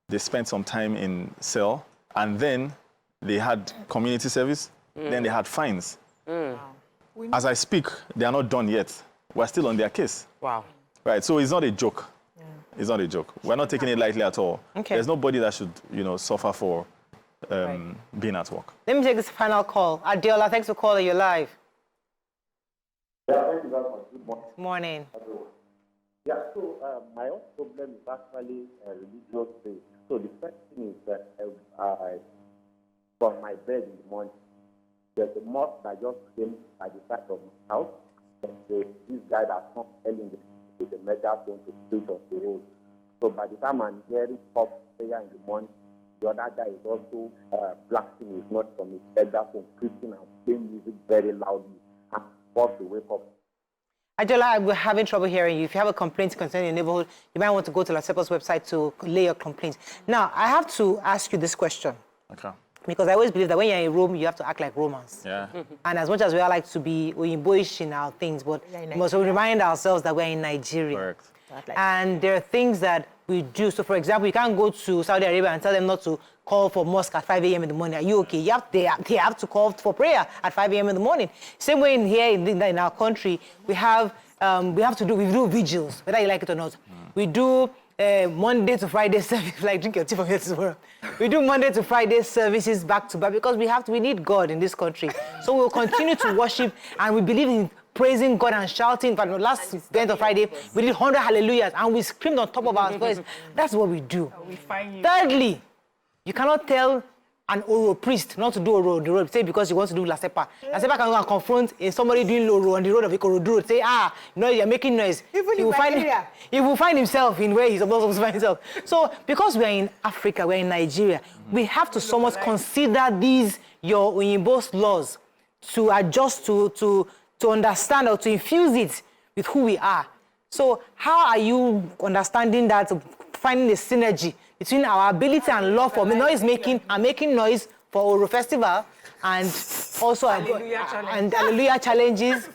They spent some time in cell, and then they had community service. Then they had fines. As I speak, they are not done yet. We're still on their case. Wow. Right, so it's not a joke. It's not a joke. We're not taking it lightly at all. Okay. There's nobody that should, suffer for being at work. Let me take this final call. Adiola, thanks for calling. You're live. Yeah, thank you very much. Good morning. Morning. Yeah, so my own problem is actually religious based. So the first thing is that from my bed in the morning, There's a mosque that just came by the side of my house. And this guy that comes telling the megaphone to preach on the road. So by the time I'm hearing pop prayer in the morning, the other guy is also blasting his noise from his megaphone, preaching and playing music very loudly, and forced to wake up. Ajola, we're having trouble hearing you. If you have a complaint concerning your neighborhood, you might want to go to LASEPA's website to lay your complaints. Now, I have to ask you this question. Okay. Because I always believe that when you're in Rome, you have to act like Romans. Yeah. And as much as we all like to be Oyinboish in our things, but we must remind ourselves that we're in Nigeria. Correct. And there are things that we do. So, for example, you can't go to Saudi Arabia and tell them not to call for mosque at 5 a.m. in the morning. Are you okay? They have to call for prayer at 5 a.m. in the morning. Same way in our country, we do vigils, whether you like it or not. We do Monday to Friday service, like drink your tea from here tomorrow. We do Monday to Friday services back to back because we need God in this country. So we'll continue to worship, and we believe in praising God and shouting. But last end of Friday, we did 100 hallelujahs and we screamed on top of our voice. That's what we do. Thirdly, you cannot tell an Oro priest not to do Oro on the road, say because he wants to do LASEPA. LASEPA can go and confront somebody doing Oro on the road of Ikorodu, say, you're making noise. He will find himself in where he's supposed to find himself. So, because we're in Africa, we're in Nigeria, we have to somewhat consider these, your Oyinbo's laws, to adjust to understand or to infuse it with who we are. So, how are you understanding that, finding the synergy between our ability and love for noise making and making noise for Oro Festival, and also Hallelujah challenges,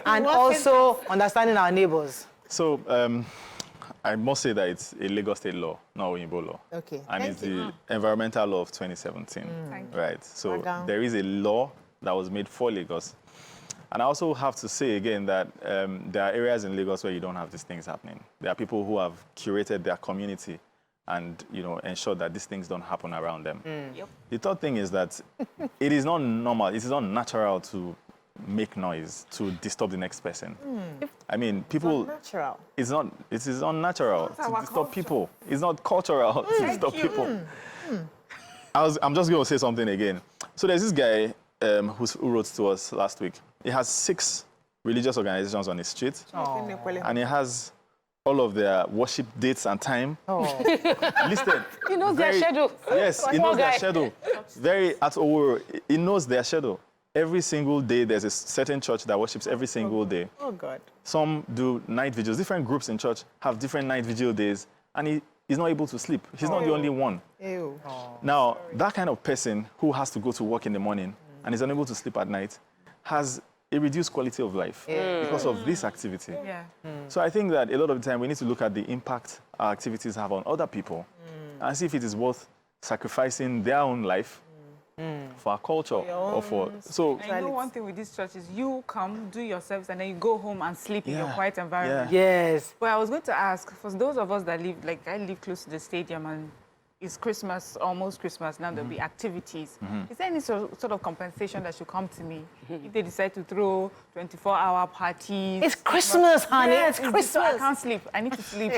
and also understanding our neighbors? So I must say that it's a Lagos State law, not Oyinbo law. Okay. And it's the environmental law of 2017. Right. So there is a law that was made for Lagos. And I also have to say again that there are areas in Lagos where you don't have these things happening. There are people who have curated their community and ensure that these things don't happen around them. Yep. The third thing is that it is not normal, it is not natural to make noise to disturb the next person. I mean, people... It's not natural. It is unnatural to disturb people. It's not cultural to disturb people. I'm just going to say something again. So there's this guy who wrote to us last week. He has 6 religious organizations on his street. And he has all of their worship dates and time listed. He knows their schedule. Yes, he knows their schedule. He knows their schedule. Every single day, there's a certain church that worships every single day. Oh, God. Some do night vigils. Different groups in church have different night vigil days, and he's not able to sleep. He's not the only one. Ew. Now, that kind of person who has to go to work in the morning and is unable to sleep at night has a reduced quality of life because of this activity. So I think that a lot of the time we need to look at the impact our activities have on other people and see if it is worth sacrificing their own life for our culture or for... So, I know one thing with this church is you come, do your service, and then you go home and sleep in your quiet environment. Yes. Well, I was going to ask, for those of us that live, like I live close to the stadium, and it's Christmas, almost Christmas, now there'll be activities. Is there any sort of compensation that should come to me if they decide to throw 24-hour parties? It's Christmas, honey. Yes, it's Christmas. I can't sleep. I need to sleep.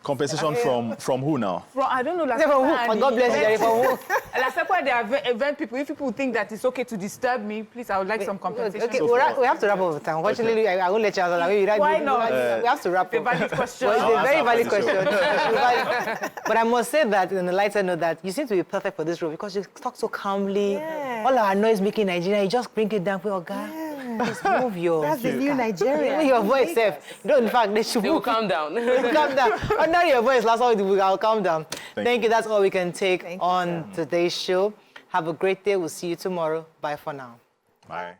Compensation from who now? I don't know. God bless you. From who? LASEPA, they event people. If people think that it's okay to disturb me, please, I would like some compensation. Okay, we have to wrap up the time. Unfortunately, I won't let you out. Why not? We have to wrap up. It's a valid question. Well, it's a very valid question. But I must say that in the lighter note that you seem to be perfect for this role because you talk so calmly. All our noise-making Nigeria, you just bring it down for your guy. Just move your... That's the new Nigeria. Your voice, Seth. In fact, they should will calm down. Calm down. Ordinary your voice, last all I'll calm down. Thank you. That's all we can take on today's show. Have a great day. We'll see you tomorrow. Bye for now. Bye.